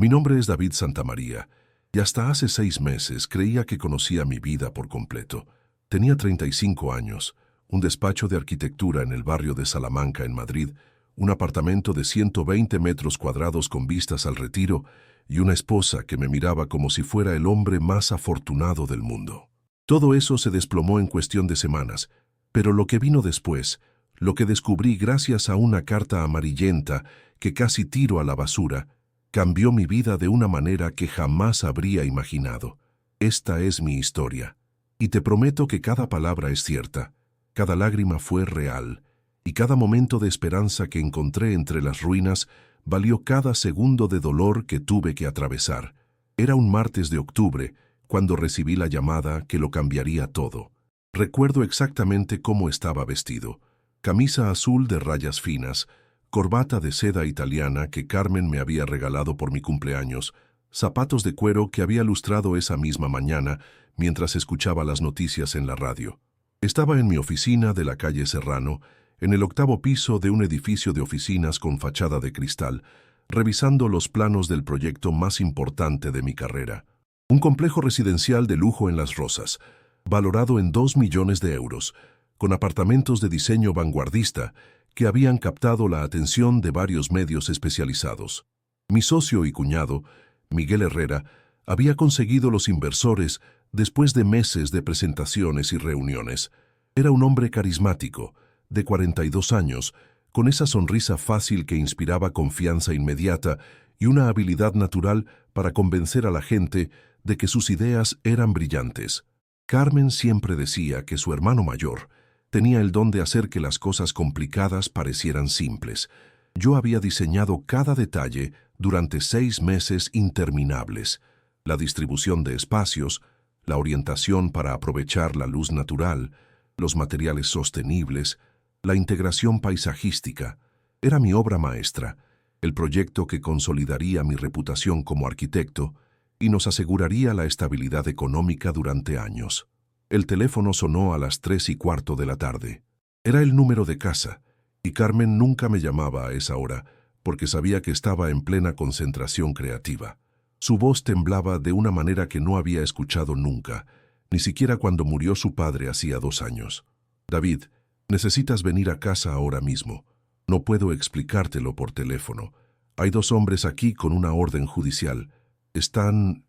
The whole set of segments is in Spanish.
Mi nombre es David Santamaría, y hasta hace 6 meses creía que conocía mi vida por completo. Tenía 35 años, un despacho de arquitectura en el barrio de Salamanca, en Madrid, un apartamento de 120 metros cuadrados con vistas al Retiro y una esposa que me miraba como si fuera el hombre más afortunado del mundo. Todo eso se desplomó en cuestión de semanas, pero lo que vino después, lo que descubrí gracias a una carta amarillenta que casi tiro a la basura, cambió mi vida de una manera que jamás habría imaginado. Esta es mi historia, y te prometo que cada palabra es cierta, cada lágrima fue real, y cada momento de esperanza que encontré entre las ruinas valió cada segundo de dolor que tuve que atravesar. Era un martes de octubre, cuando recibí la llamada que lo cambiaría todo. Recuerdo exactamente cómo estaba vestido. Camisa azul de rayas finas, corbata de seda italiana que Carmen me había regalado por mi cumpleaños, zapatos de cuero que había lustrado esa misma mañana mientras escuchaba las noticias en la radio. Estaba en mi oficina de la calle Serrano, en el 8º piso de un edificio de oficinas con fachada de cristal, revisando los planos del proyecto más importante de mi carrera. Un complejo residencial de lujo en Las Rozas, valorado en 2 millones de euros, con apartamentos de diseño vanguardista que habían captado la atención de varios medios especializados. Mi socio y cuñado, Miguel Herrera, había conseguido los inversores después de meses de presentaciones y reuniones. Era un hombre carismático, de 42 años, con esa sonrisa fácil que inspiraba confianza inmediata y una habilidad natural para convencer a la gente de que sus ideas eran brillantes. Carmen siempre decía que su hermano mayor tenía el don de hacer que las cosas complicadas parecieran simples. Yo había diseñado cada detalle durante 6 meses interminables. La distribución de espacios, la orientación para aprovechar la luz natural, los materiales sostenibles, la integración paisajística. Era mi obra maestra, el proyecto que consolidaría mi reputación como arquitecto y nos aseguraría la estabilidad económica durante años. El teléfono sonó a las 3:15 de la tarde. Era el número de casa, y Carmen nunca me llamaba a esa hora, porque sabía que estaba en plena concentración creativa. Su voz temblaba de una manera que no había escuchado nunca, ni siquiera cuando murió su padre hacía 2 años. David, necesitas venir a casa ahora mismo. No puedo explicártelo por teléfono. Hay 2 hombres aquí con una orden judicial. Están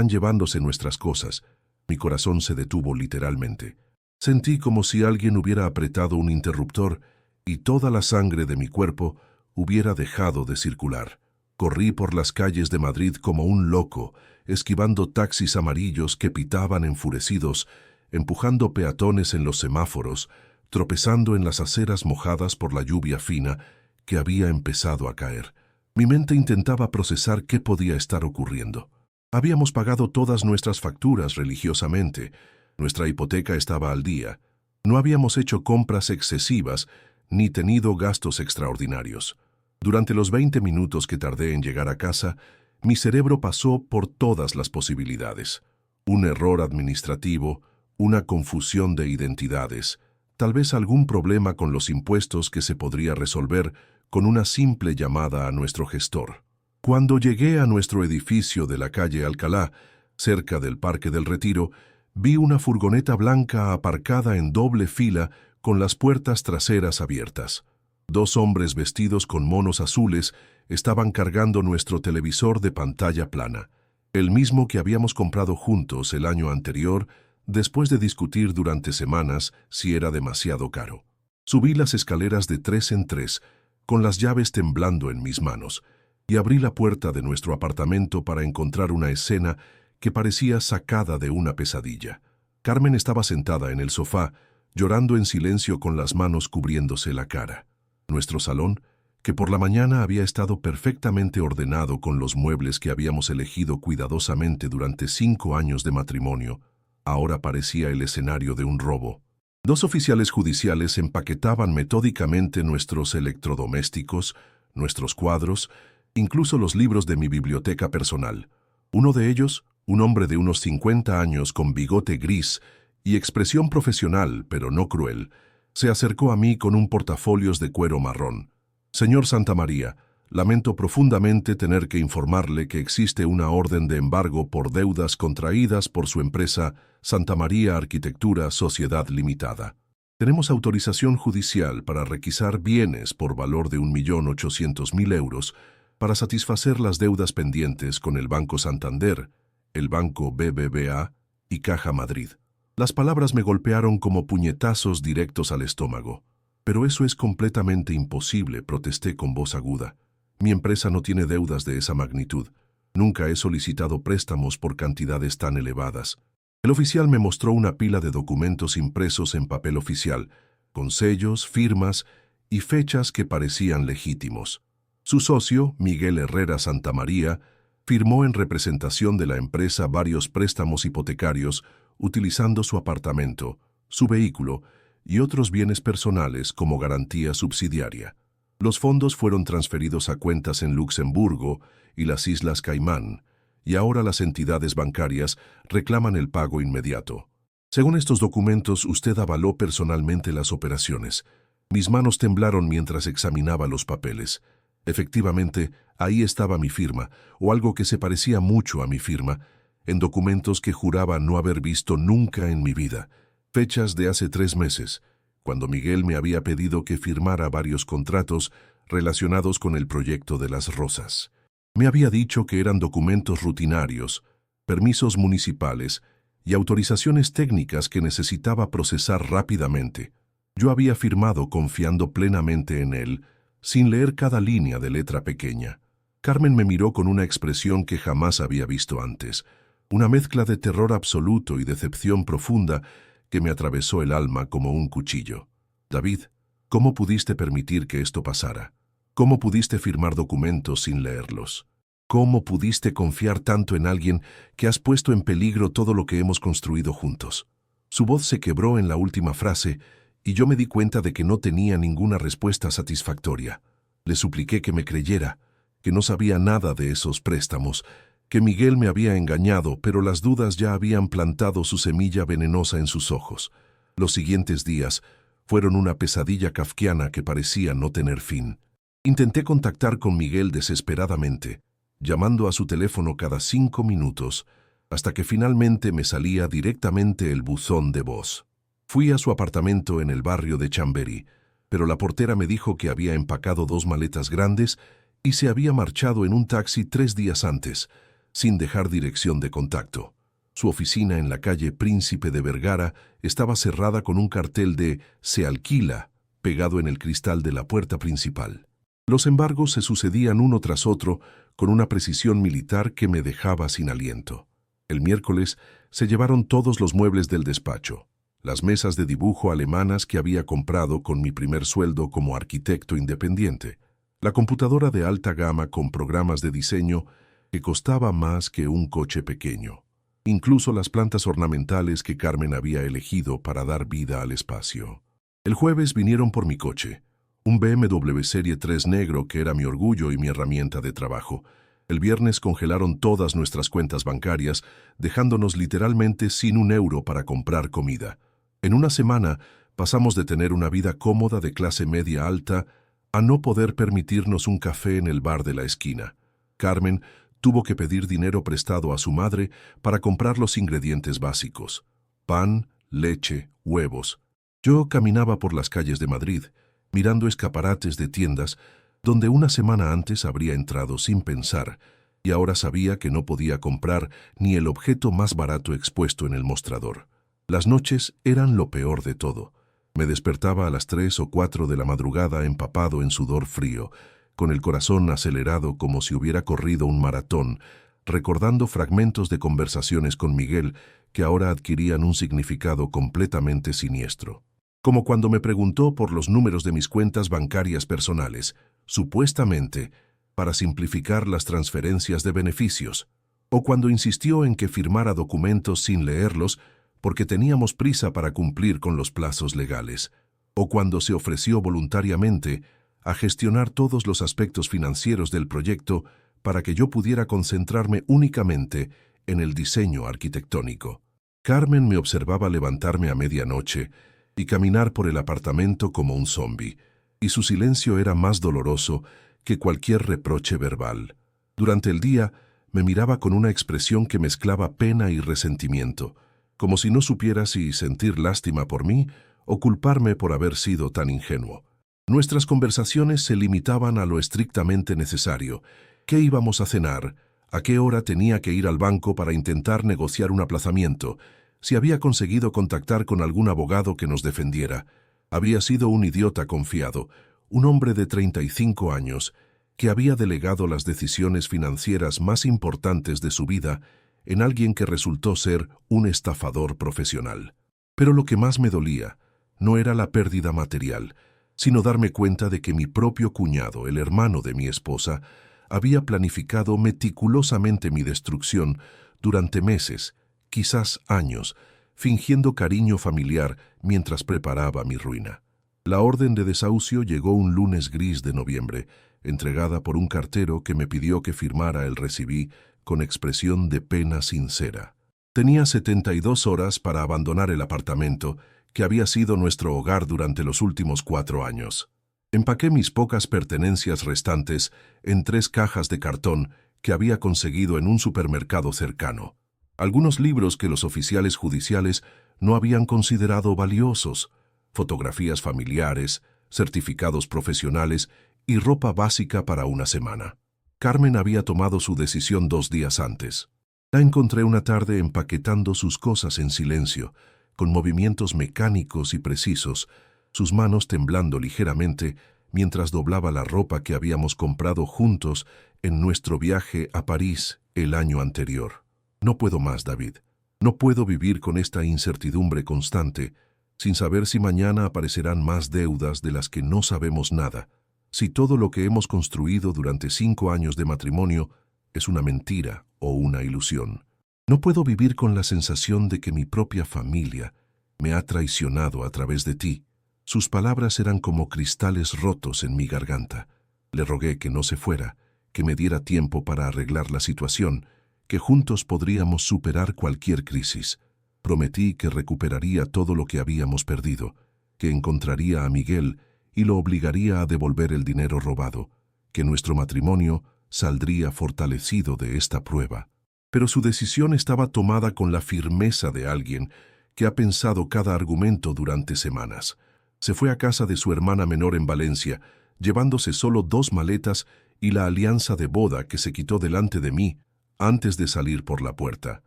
llevándose nuestras cosas. Mi corazón se detuvo literalmente. Sentí como si alguien hubiera apretado un interruptor y toda la sangre de mi cuerpo hubiera dejado de circular. Corrí por las calles de Madrid como un loco, esquivando taxis amarillos que pitaban enfurecidos, empujando peatones en los semáforos, tropezando en las aceras mojadas por la lluvia fina que había empezado a caer. Mi mente intentaba procesar qué podía estar ocurriendo. Habíamos pagado todas nuestras facturas religiosamente, nuestra hipoteca estaba al día, no habíamos hecho compras excesivas ni tenido gastos extraordinarios. Durante los 20 minutos que tardé en llegar a casa, mi cerebro pasó por todas las posibilidades. Un error administrativo, una confusión de identidades, tal vez algún problema con los impuestos que se podría resolver con una simple llamada a nuestro gestor. Cuando llegué a nuestro edificio de la calle Alcalá, cerca del Parque del Retiro, vi una furgoneta blanca aparcada en doble fila con las puertas traseras abiertas. 2 hombres vestidos con monos azules estaban cargando nuestro televisor de pantalla plana, el mismo que habíamos comprado juntos el año anterior, después de discutir durante semanas si era demasiado caro. Subí las escaleras de 3 en 3, con las llaves temblando en mis manos, y abrí la puerta de nuestro apartamento para encontrar una escena que parecía sacada de una pesadilla. Carmen estaba sentada en el sofá, llorando en silencio con las manos cubriéndose la cara. Nuestro salón, que por la mañana había estado perfectamente ordenado con los muebles que habíamos elegido cuidadosamente durante 5 años de matrimonio, ahora parecía el escenario de un robo. 2 oficiales judiciales empaquetaban metódicamente nuestros electrodomésticos, nuestros cuadros, incluso los libros de mi biblioteca personal. Uno de ellos, un hombre de unos 50 años con bigote gris y expresión profesional, pero no cruel, se acercó a mí con un portafolios de cuero marrón. «Señor Santamaría, Lamento profundamente tener que informarle que existe una orden de embargo por deudas contraídas por su empresa Santa María Arquitectura Sociedad Limitada. Tenemos autorización judicial para requisar bienes por valor de 1.800.000 euros para satisfacer las deudas pendientes con el Banco Santander, el Banco BBVA y Caja Madrid. Las palabras me golpearon como puñetazos directos al estómago. Pero eso es completamente imposible, protesté con voz aguda. Mi empresa no tiene deudas de esa magnitud. Nunca he solicitado préstamos por cantidades tan elevadas. El oficial me mostró una pila de documentos impresos en papel oficial, con sellos, firmas y fechas que parecían legítimos. Su socio, Miguel Herrera Santamaría, firmó en representación de la empresa varios préstamos hipotecarios utilizando su apartamento, su vehículo y otros bienes personales como garantía subsidiaria. Los fondos fueron transferidos a cuentas en Luxemburgo y las Islas Caimán, y ahora las entidades bancarias reclaman el pago inmediato. Según estos documentos, usted avaló personalmente las operaciones. Mis manos temblaron mientras examinaba los papeles. Efectivamente, ahí estaba mi firma, o algo que se parecía mucho a mi firma, en documentos que juraba no haber visto nunca en mi vida. Fechas de hace 3 meses, cuando Miguel me había pedido que firmara varios contratos relacionados con el proyecto de las Rosas. Me había dicho que eran documentos rutinarios, permisos municipales y autorizaciones técnicas que necesitaba procesar rápidamente. Yo había firmado confiando plenamente en él, sin leer cada línea de letra pequeña. Carmen me miró con una expresión que jamás había visto antes, una mezcla de terror absoluto y decepción profunda que me atravesó el alma como un cuchillo. David, ¿cómo pudiste permitir que esto pasara? ¿Cómo pudiste firmar documentos sin leerlos? ¿Cómo pudiste confiar tanto en alguien que has puesto en peligro todo lo que hemos construido juntos? Su voz se quebró en la última frase y yo me di cuenta de que no tenía ninguna respuesta satisfactoria. Le supliqué que me creyera, que no sabía nada de esos préstamos, que Miguel me había engañado, pero las dudas ya habían plantado su semilla venenosa en sus ojos. Los siguientes días fueron una pesadilla kafkiana que parecía no tener fin. Intenté contactar con Miguel desesperadamente, llamando a su teléfono cada 5 minutos, hasta que finalmente me salía directamente el buzón de voz. Fui a su apartamento en el barrio de Chamberí, pero la portera me dijo que había empacado 2 maletas grandes y se había marchado en un taxi 3 días antes, sin dejar dirección de contacto. Su oficina en la calle Príncipe de Vergara estaba cerrada con un cartel de «Se alquila» pegado en el cristal de la puerta principal. Los embargos se sucedían uno tras otro con una precisión militar que me dejaba sin aliento. El miércoles se llevaron todos los muebles del despacho, las mesas de dibujo alemanas que había comprado con mi primer sueldo como arquitecto independiente, la computadora de alta gama con programas de diseño que costaba más que un coche pequeño, incluso las plantas ornamentales que Carmen había elegido para dar vida al espacio. El jueves vinieron por mi coche, un BMW Serie 3 negro que era mi orgullo y mi herramienta de trabajo. El viernes congelaron todas nuestras cuentas bancarias, dejándonos literalmente sin un euro para comprar comida. En una semana pasamos de tener una vida cómoda de clase media alta a no poder permitirnos un café en el bar de la esquina. Carmen tuvo que pedir dinero prestado a su madre para comprar los ingredientes básicos: pan, leche, huevos. Yo caminaba por las calles de Madrid, mirando escaparates de tiendas donde una semana antes habría entrado sin pensar, y ahora sabía que no podía comprar ni el objeto más barato expuesto en el mostrador. Las noches eran lo peor de todo. Me despertaba a las 3 o 4 de la madrugada empapado en sudor frío, con el corazón acelerado como si hubiera corrido un maratón, recordando fragmentos de conversaciones con Miguel que ahora adquirían un significado completamente siniestro. Como cuando me preguntó por los números de mis cuentas bancarias personales, supuestamente para simplificar las transferencias de beneficios, o cuando insistió en que firmara documentos sin leerlos porque teníamos prisa para cumplir con los plazos legales, o cuando se ofreció voluntariamente a gestionar todos los aspectos financieros del proyecto para que yo pudiera concentrarme únicamente en el diseño arquitectónico. Carmen me observaba levantarme a medianoche y caminar por el apartamento como un zombi, y su silencio era más doloroso que cualquier reproche verbal. Durante el día, me miraba con una expresión que mezclaba pena y resentimiento, como si no supiera si sentir lástima por mí o culparme por haber sido tan ingenuo. Nuestras conversaciones se limitaban a lo estrictamente necesario: qué íbamos a cenar, a qué hora tenía que ir al banco para intentar negociar un aplazamiento, si había conseguido contactar con algún abogado que nos defendiera. Había sido un idiota confiado, un hombre de 35 años, que había delegado las decisiones financieras más importantes de su vida en alguien que resultó ser un estafador profesional. Pero lo que más me dolía no era la pérdida material, sino darme cuenta de que mi propio cuñado, el hermano de mi esposa, había planificado meticulosamente mi destrucción durante meses, quizás años, fingiendo cariño familiar mientras preparaba mi ruina. La orden de desahucio llegó un lunes gris de noviembre, entregada por un cartero que me pidió que firmara el recibí con expresión de pena sincera. Tenía 72 horas para abandonar el apartamento, que había sido nuestro hogar durante los últimos 4 años. Empaqué mis pocas pertenencias restantes en 3 cajas de cartón que había conseguido en un supermercado cercano. Algunos libros que los oficiales judiciales no habían considerado valiosos, fotografías familiares, certificados profesionales y ropa básica para una semana. Carmen había tomado su decisión 2 días antes. La encontré una tarde empaquetando sus cosas en silencio, con movimientos mecánicos y precisos, sus manos temblando ligeramente mientras doblaba la ropa que habíamos comprado juntos en nuestro viaje a París el año anterior. No puedo más, David. No puedo vivir con esta incertidumbre constante, sin saber si mañana aparecerán más deudas de las que no sabemos nada, si todo lo que hemos construido durante 5 años de matrimonio es una mentira o una ilusión. No puedo vivir con la sensación de que mi propia familia me ha traicionado a través de ti. Sus palabras eran como cristales rotos en mi garganta. Le rogué que no se fuera, que me diera tiempo para arreglar la situación, que juntos podríamos superar cualquier crisis. Prometí que recuperaría todo lo que habíamos perdido, que encontraría a Miguel y lo obligaría a devolver el dinero robado, que nuestro matrimonio saldría fortalecido de esta prueba. Pero su decisión estaba tomada con la firmeza de alguien que ha pensado cada argumento durante semanas. Se fue a casa de su hermana menor en Valencia, llevándose solo 2 maletas y la alianza de boda que se quitó delante de mí antes de salir por la puerta.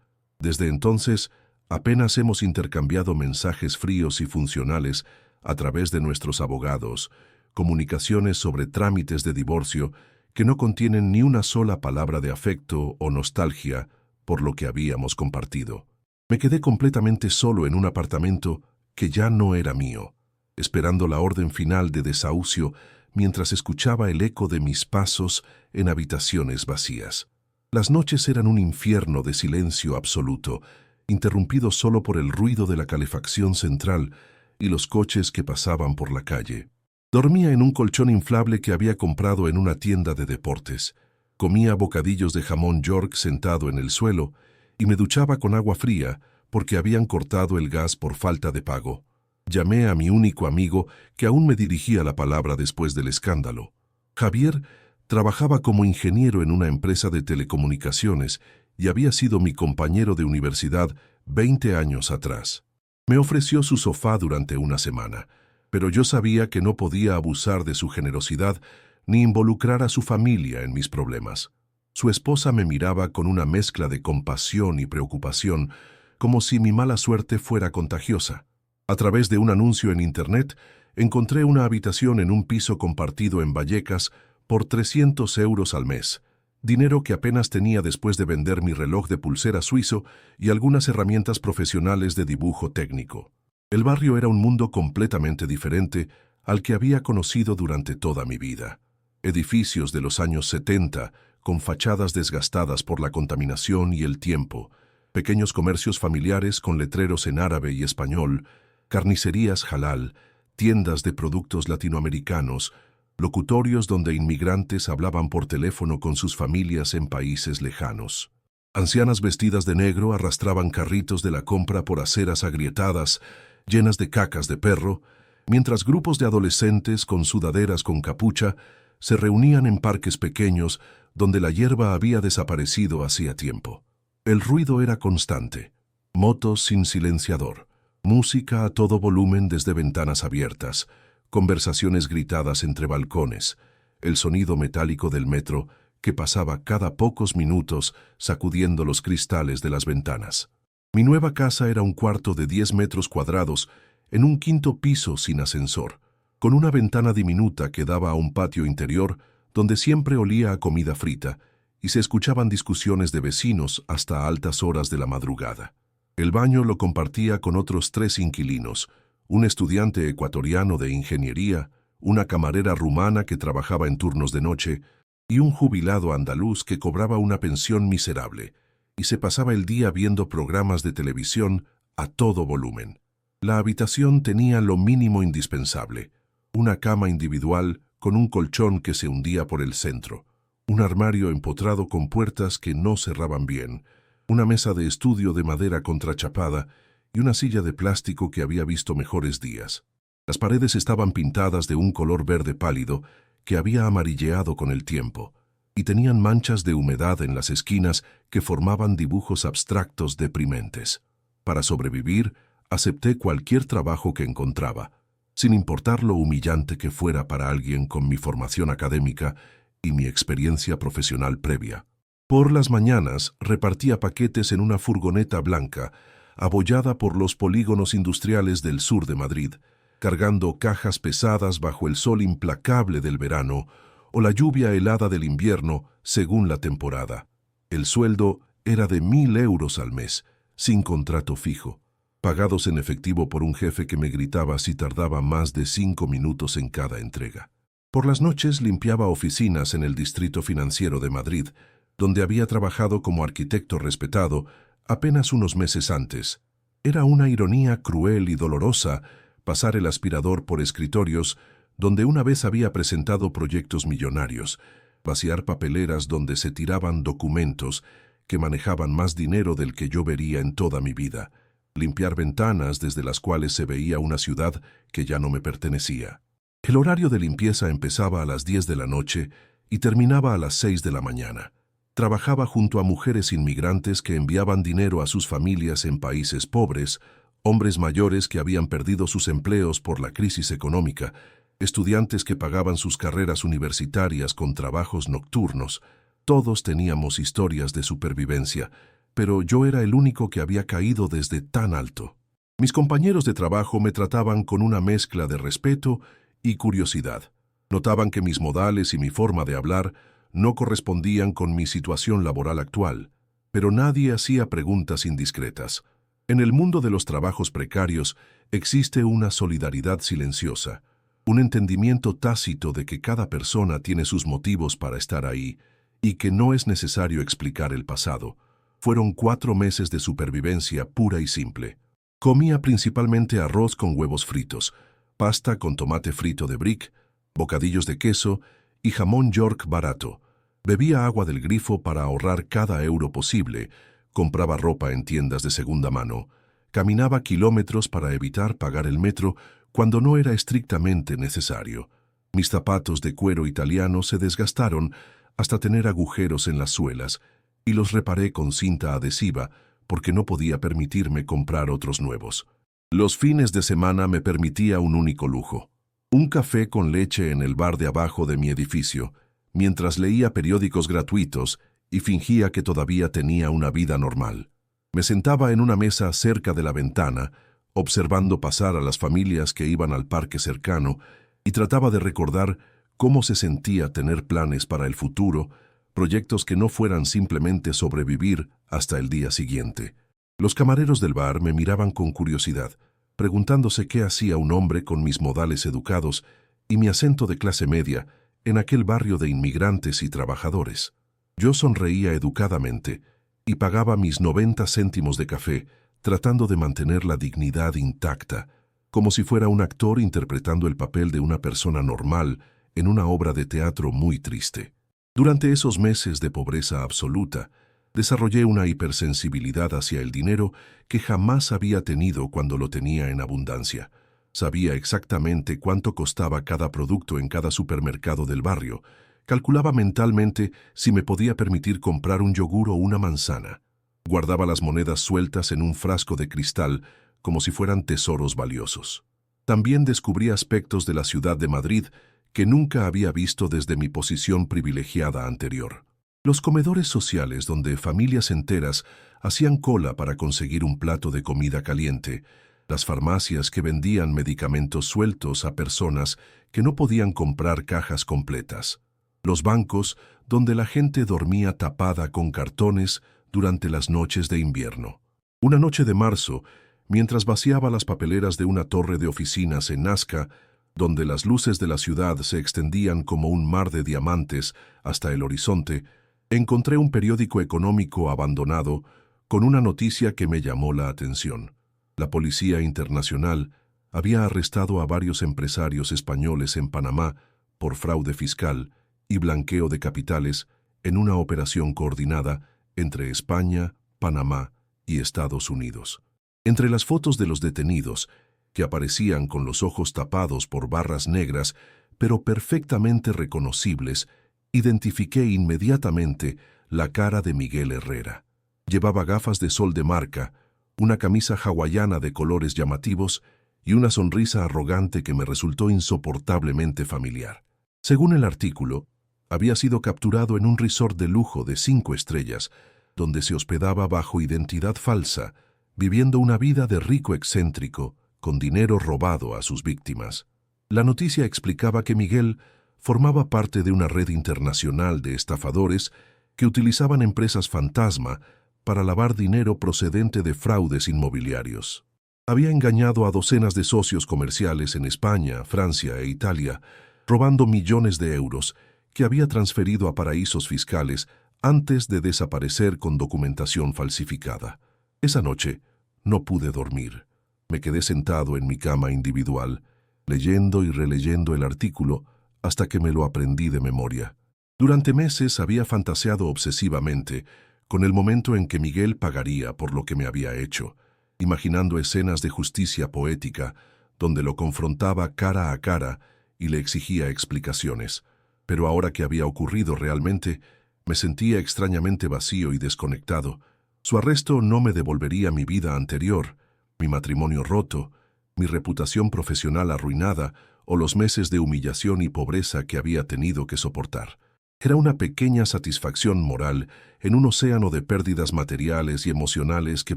Desde entonces, apenas hemos intercambiado mensajes fríos y funcionales a través de nuestros abogados, comunicaciones sobre trámites de divorcio que no contienen ni una sola palabra de afecto o nostalgia por lo que habíamos compartido. Me quedé completamente solo en un apartamento que ya no era mío, esperando la orden final de desahucio mientras escuchaba el eco de mis pasos en habitaciones vacías. Las noches eran un infierno de silencio absoluto, interrumpido solo por el ruido de la calefacción central y los coches que pasaban por la calle. Dormía en un colchón inflable que había comprado en una tienda de deportes. Comía bocadillos de jamón York sentado en el suelo y me duchaba con agua fría porque habían cortado el gas por falta de pago. Llamé a mi único amigo que aún me dirigía la palabra después del escándalo. Javier trabajaba como ingeniero en una empresa de telecomunicaciones y había sido mi compañero de universidad 20 años atrás. Me ofreció su sofá durante una semana, pero yo sabía que no podía abusar de su generosidad ni involucrar a su familia en mis problemas. Su esposa me miraba con una mezcla de compasión y preocupación, como si mi mala suerte fuera contagiosa. A través de un anuncio en Internet, encontré una habitación en un piso compartido en Vallecas por 300 euros al mes, dinero que apenas tenía después de vender mi reloj de pulsera suizo y algunas herramientas profesionales de dibujo técnico. El barrio era un mundo completamente diferente al que había conocido durante toda mi vida. Edificios de los años 70, con fachadas desgastadas por la contaminación y el tiempo, pequeños comercios familiares con letreros en árabe y español, carnicerías halal, tiendas de productos latinoamericanos, locutorios donde inmigrantes hablaban por teléfono con sus familias en países lejanos. Ancianas vestidas de negro arrastraban carritos de la compra por aceras agrietadas, llenas de cacas de perro, mientras grupos de adolescentes con sudaderas con capucha se reunían en parques pequeños donde la hierba había desaparecido hacía tiempo. El ruido era constante. Motos sin silenciador, música a todo volumen desde ventanas abiertas, conversaciones gritadas entre balcones, el sonido metálico del metro que pasaba cada pocos minutos sacudiendo los cristales de las ventanas. Mi nueva casa era un cuarto de 10 metros cuadrados en un quinto piso sin ascensor, con una ventana diminuta que daba a un patio interior donde siempre olía a comida frita y se escuchaban discusiones de vecinos hasta altas horas de la madrugada. El baño lo compartía con otros 3 inquilinos, un estudiante ecuatoriano de ingeniería, una camarera rumana que trabajaba en turnos de noche y un jubilado andaluz que cobraba una pensión miserable y se pasaba el día viendo programas de televisión a todo volumen. La habitación tenía lo mínimo indispensable: una cama individual con un colchón que se hundía por el centro, un armario empotrado con puertas que no cerraban bien, una mesa de estudio de madera contrachapada y una silla de plástico que había visto mejores días. Las paredes estaban pintadas de un color verde pálido que había amarilleado con el tiempo, y tenían manchas de humedad en las esquinas que formaban dibujos abstractos deprimentes. Para sobrevivir, acepté cualquier trabajo que encontraba, sin importar lo humillante que fuera para alguien con mi formación académica y mi experiencia profesional previa. Por las mañanas repartía paquetes en una furgoneta blanca, abollada por los polígonos industriales del sur de Madrid, cargando cajas pesadas bajo el sol implacable del verano o la lluvia helada del invierno según la temporada. El sueldo era de 1.000 euros al mes, sin contrato fijo, pagados en efectivo por un jefe que me gritaba si tardaba más de 5 minutos en cada entrega. Por las noches limpiaba oficinas en el distrito financiero de Madrid, donde había trabajado como arquitecto respetado apenas unos meses antes. Era una ironía cruel y dolorosa pasar el aspirador por escritorios donde una vez había presentado proyectos millonarios, vaciar papeleras donde se tiraban documentos que manejaban más dinero del que yo vería en toda mi vida, limpiar ventanas desde las cuales se veía una ciudad que ya no me pertenecía. El horario de limpieza empezaba a las 10 de la noche y terminaba a las 6 de la mañana. Trabajaba junto a mujeres inmigrantes que enviaban dinero a sus familias en países pobres, hombres mayores que habían perdido sus empleos por la crisis económica, estudiantes que pagaban sus carreras universitarias con trabajos nocturnos. Todos teníamos historias de supervivencia, pero yo era el único que había caído desde tan alto. Mis compañeros de trabajo me trataban con una mezcla de respeto y curiosidad. Notaban que mis modales y mi forma de hablar no correspondían con mi situación laboral actual, pero nadie hacía preguntas indiscretas. En el mundo de los trabajos precarios existe una solidaridad silenciosa, un entendimiento tácito de que cada persona tiene sus motivos para estar ahí y que no es necesario explicar el pasado. Fueron 4 meses de supervivencia pura y simple. Comía principalmente arroz con huevos fritos, pasta con tomate frito de brick, bocadillos de queso y jamón York barato. Bebía agua del grifo para ahorrar cada euro posible, compraba ropa en tiendas de segunda mano, caminaba kilómetros para evitar pagar el metro cuando no era estrictamente necesario. Mis zapatos de cuero italiano se desgastaron hasta tener agujeros en las suelas y los reparé con cinta adhesiva porque no podía permitirme comprar otros nuevos. Los fines de semana me permitía un único lujo: un café con leche en el bar de abajo de mi edificio, mientras leía periódicos gratuitos y fingía que todavía tenía una vida normal. Me sentaba en una mesa cerca de la ventana, observando pasar a las familias que iban al parque cercano, y trataba de recordar cómo se sentía tener planes para el futuro, proyectos que no fueran simplemente sobrevivir hasta el día siguiente. Los camareros del bar me miraban con curiosidad, preguntándose qué hacía un hombre con mis modales educados y mi acento de clase media en aquel barrio de inmigrantes y trabajadores. Yo sonreía educadamente y pagaba mis 90 céntimos de café, tratando de mantener la dignidad intacta, como si fuera un actor interpretando el papel de una persona normal en una obra de teatro muy triste. Durante esos meses de pobreza absoluta, desarrollé una hipersensibilidad hacia el dinero que jamás había tenido cuando lo tenía en abundancia. Sabía exactamente cuánto costaba cada producto en cada supermercado del barrio. Calculaba mentalmente si me podía permitir comprar un yogur o una manzana. Guardaba las monedas sueltas en un frasco de cristal como si fueran tesoros valiosos. También descubrí aspectos de la ciudad de Madrid que nunca había visto desde mi posición privilegiada anterior. Los comedores sociales donde familias enteras hacían cola para conseguir un plato de comida caliente, las farmacias que vendían medicamentos sueltos a personas que no podían comprar cajas completas, los bancos donde la gente dormía tapada con cartones durante las noches de invierno. Una noche de marzo, mientras vaciaba las papeleras de una torre de oficinas en Nazca, donde las luces de la ciudad se extendían como un mar de diamantes hasta el horizonte, encontré un periódico económico abandonado con una noticia que me llamó la atención. La Policía Internacional había arrestado a varios empresarios españoles en Panamá por fraude fiscal y blanqueo de capitales en una operación coordinada entre España, Panamá y Estados Unidos. Entre las fotos de los detenidos, que aparecían con los ojos tapados por barras negras, pero perfectamente reconocibles, identifiqué inmediatamente la cara de Miguel Herrera. Llevaba gafas de sol de marca, una camisa hawaiana de colores llamativos y una sonrisa arrogante que me resultó insoportablemente familiar. Según el artículo, había sido capturado en un resort de lujo de 5 estrellas, donde se hospedaba bajo identidad falsa, viviendo una vida de rico excéntrico, con dinero robado a sus víctimas. La noticia explicaba que Miguel formaba parte de una red internacional de estafadores que utilizaban empresas fantasma para lavar dinero procedente de fraudes inmobiliarios. Había engañado a docenas de socios comerciales en España, Francia e Italia, robando millones de euros que había transferido a paraísos fiscales antes de desaparecer con documentación falsificada. Esa noche no pude dormir. Me quedé sentado en mi cama individual, leyendo y releyendo el artículo hasta que me lo aprendí de memoria. Durante meses había fantaseado obsesivamente con el momento en que Miguel pagaría por lo que me había hecho, imaginando escenas de justicia poética donde lo confrontaba cara a cara y le exigía explicaciones. Pero ahora que había ocurrido realmente, me sentía extrañamente vacío y desconectado. Su arresto no me devolvería mi vida anterior, mi matrimonio roto, mi reputación profesional arruinada o los meses de humillación y pobreza que había tenido que soportar. Era una pequeña satisfacción moral en un océano de pérdidas materiales y emocionales que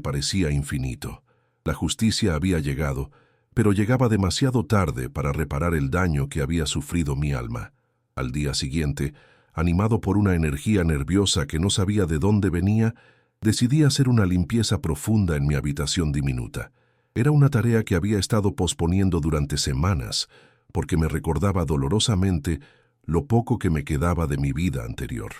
parecía infinito. La justicia había llegado, pero llegaba demasiado tarde para reparar el daño que había sufrido mi alma. Al día siguiente, animado por una energía nerviosa que no sabía de dónde venía, decidí hacer una limpieza profunda en mi habitación diminuta. Era una tarea que había estado posponiendo durante semanas, porque me recordaba dolorosamente lo poco que me quedaba de mi vida anterior.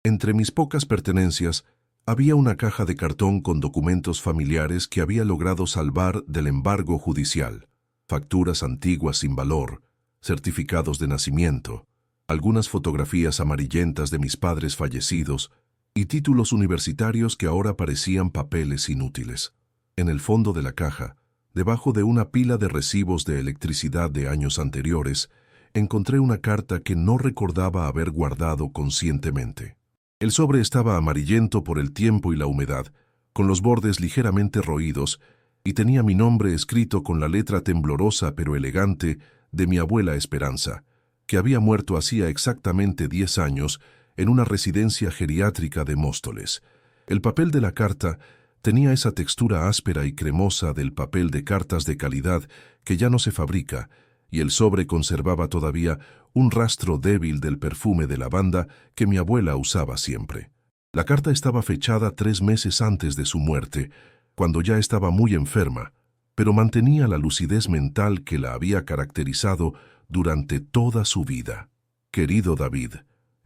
Entre mis pocas pertenencias, había una caja de cartón con documentos familiares que había logrado salvar del embargo judicial, facturas antiguas sin valor, certificados de nacimiento, algunas fotografías amarillentas de mis padres fallecidos y títulos universitarios que ahora parecían papeles inútiles. En el fondo de la caja, debajo de una pila de recibos de electricidad de años anteriores, encontré una carta que no recordaba haber guardado conscientemente. El sobre estaba amarillento por el tiempo y la humedad, con los bordes ligeramente roídos, y tenía mi nombre escrito con la letra temblorosa pero elegante de mi abuela Esperanza, que había muerto hacía exactamente 10 años en una residencia geriátrica de Móstoles. El papel de la carta tenía esa textura áspera y cremosa del papel de cartas de calidad que ya no se fabrica, y el sobre conservaba todavía un rastro débil del perfume de lavanda que mi abuela usaba siempre. La carta estaba fechada 3 meses antes de su muerte, cuando ya estaba muy enferma, pero mantenía la lucidez mental que la había caracterizado durante toda su vida. Querido David,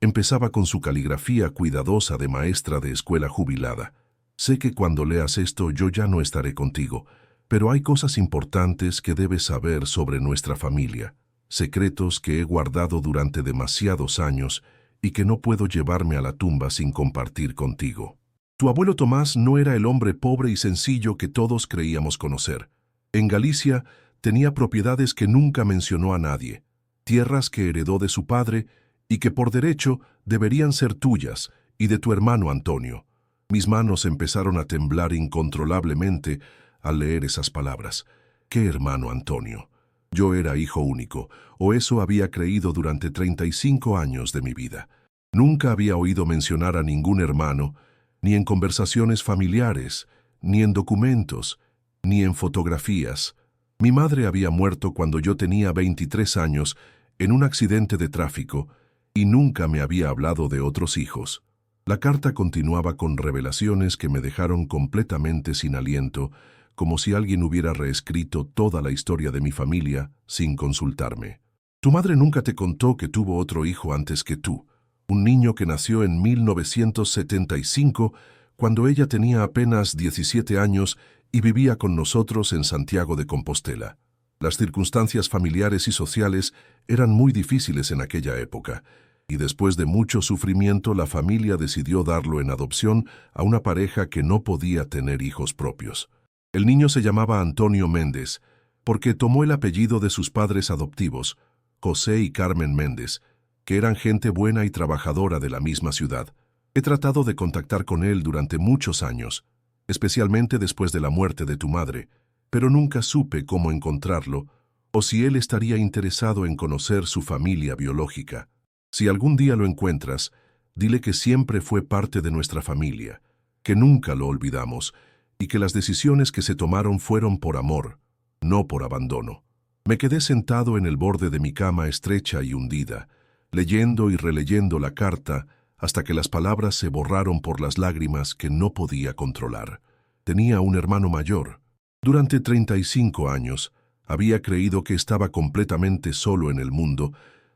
empezaba con su caligrafía cuidadosa de maestra de escuela jubilada. Sé que cuando leas esto yo ya no estaré contigo, pero hay cosas importantes que debes saber sobre nuestra familia, secretos que he guardado durante demasiados años y que no puedo llevarme a la tumba sin compartir contigo. Tu abuelo Tomás no era el hombre pobre y sencillo que todos creíamos conocer. En Galicia Tenía propiedades que nunca mencionó a nadie, tierras que heredó de su padre y que por derecho deberían ser tuyas y de tu hermano Antonio. Mis manos empezaron a temblar incontrolablemente al leer esas palabras. ¿Qué hermano Antonio? Yo era hijo único, o eso había creído durante 35 años de mi vida. Nunca había oído mencionar a ningún hermano, ni en conversaciones familiares, ni en documentos, ni en fotografías. Mi madre había muerto cuando yo tenía 23 años en un accidente de tráfico y nunca me había hablado de otros hijos. La carta continuaba con revelaciones que me dejaron completamente sin aliento, como si alguien hubiera reescrito toda la historia de mi familia sin consultarme. Tu madre nunca te contó que tuvo otro hijo antes que tú, un niño que nació en 1975, cuando ella tenía apenas 17 años y vivía con nosotros en Santiago de Compostela. Las circunstancias familiares y sociales eran muy difíciles en aquella época, y después de mucho sufrimiento la familia decidió darlo en adopción a una pareja que no podía tener hijos propios. El niño se llamaba Antonio Méndez, porque tomó el apellido de sus padres adoptivos, José y Carmen Méndez, que eran gente buena y trabajadora de la misma ciudad. He tratado de contactar con él durante muchos años, especialmente después de la muerte de tu madre, pero nunca supe cómo encontrarlo o si él estaría interesado en conocer su familia biológica. Si algún día lo encuentras, dile que siempre fue parte de nuestra familia, que nunca lo olvidamos y que las decisiones que se tomaron fueron por amor, no por abandono. Me quedé sentado en el borde de mi cama estrecha y hundida, leyendo y releyendo la carta hasta que las palabras se borraron por las lágrimas que no podía controlar. Tenía un hermano mayor. Durante 35 años había creído que estaba completamente solo en el mundo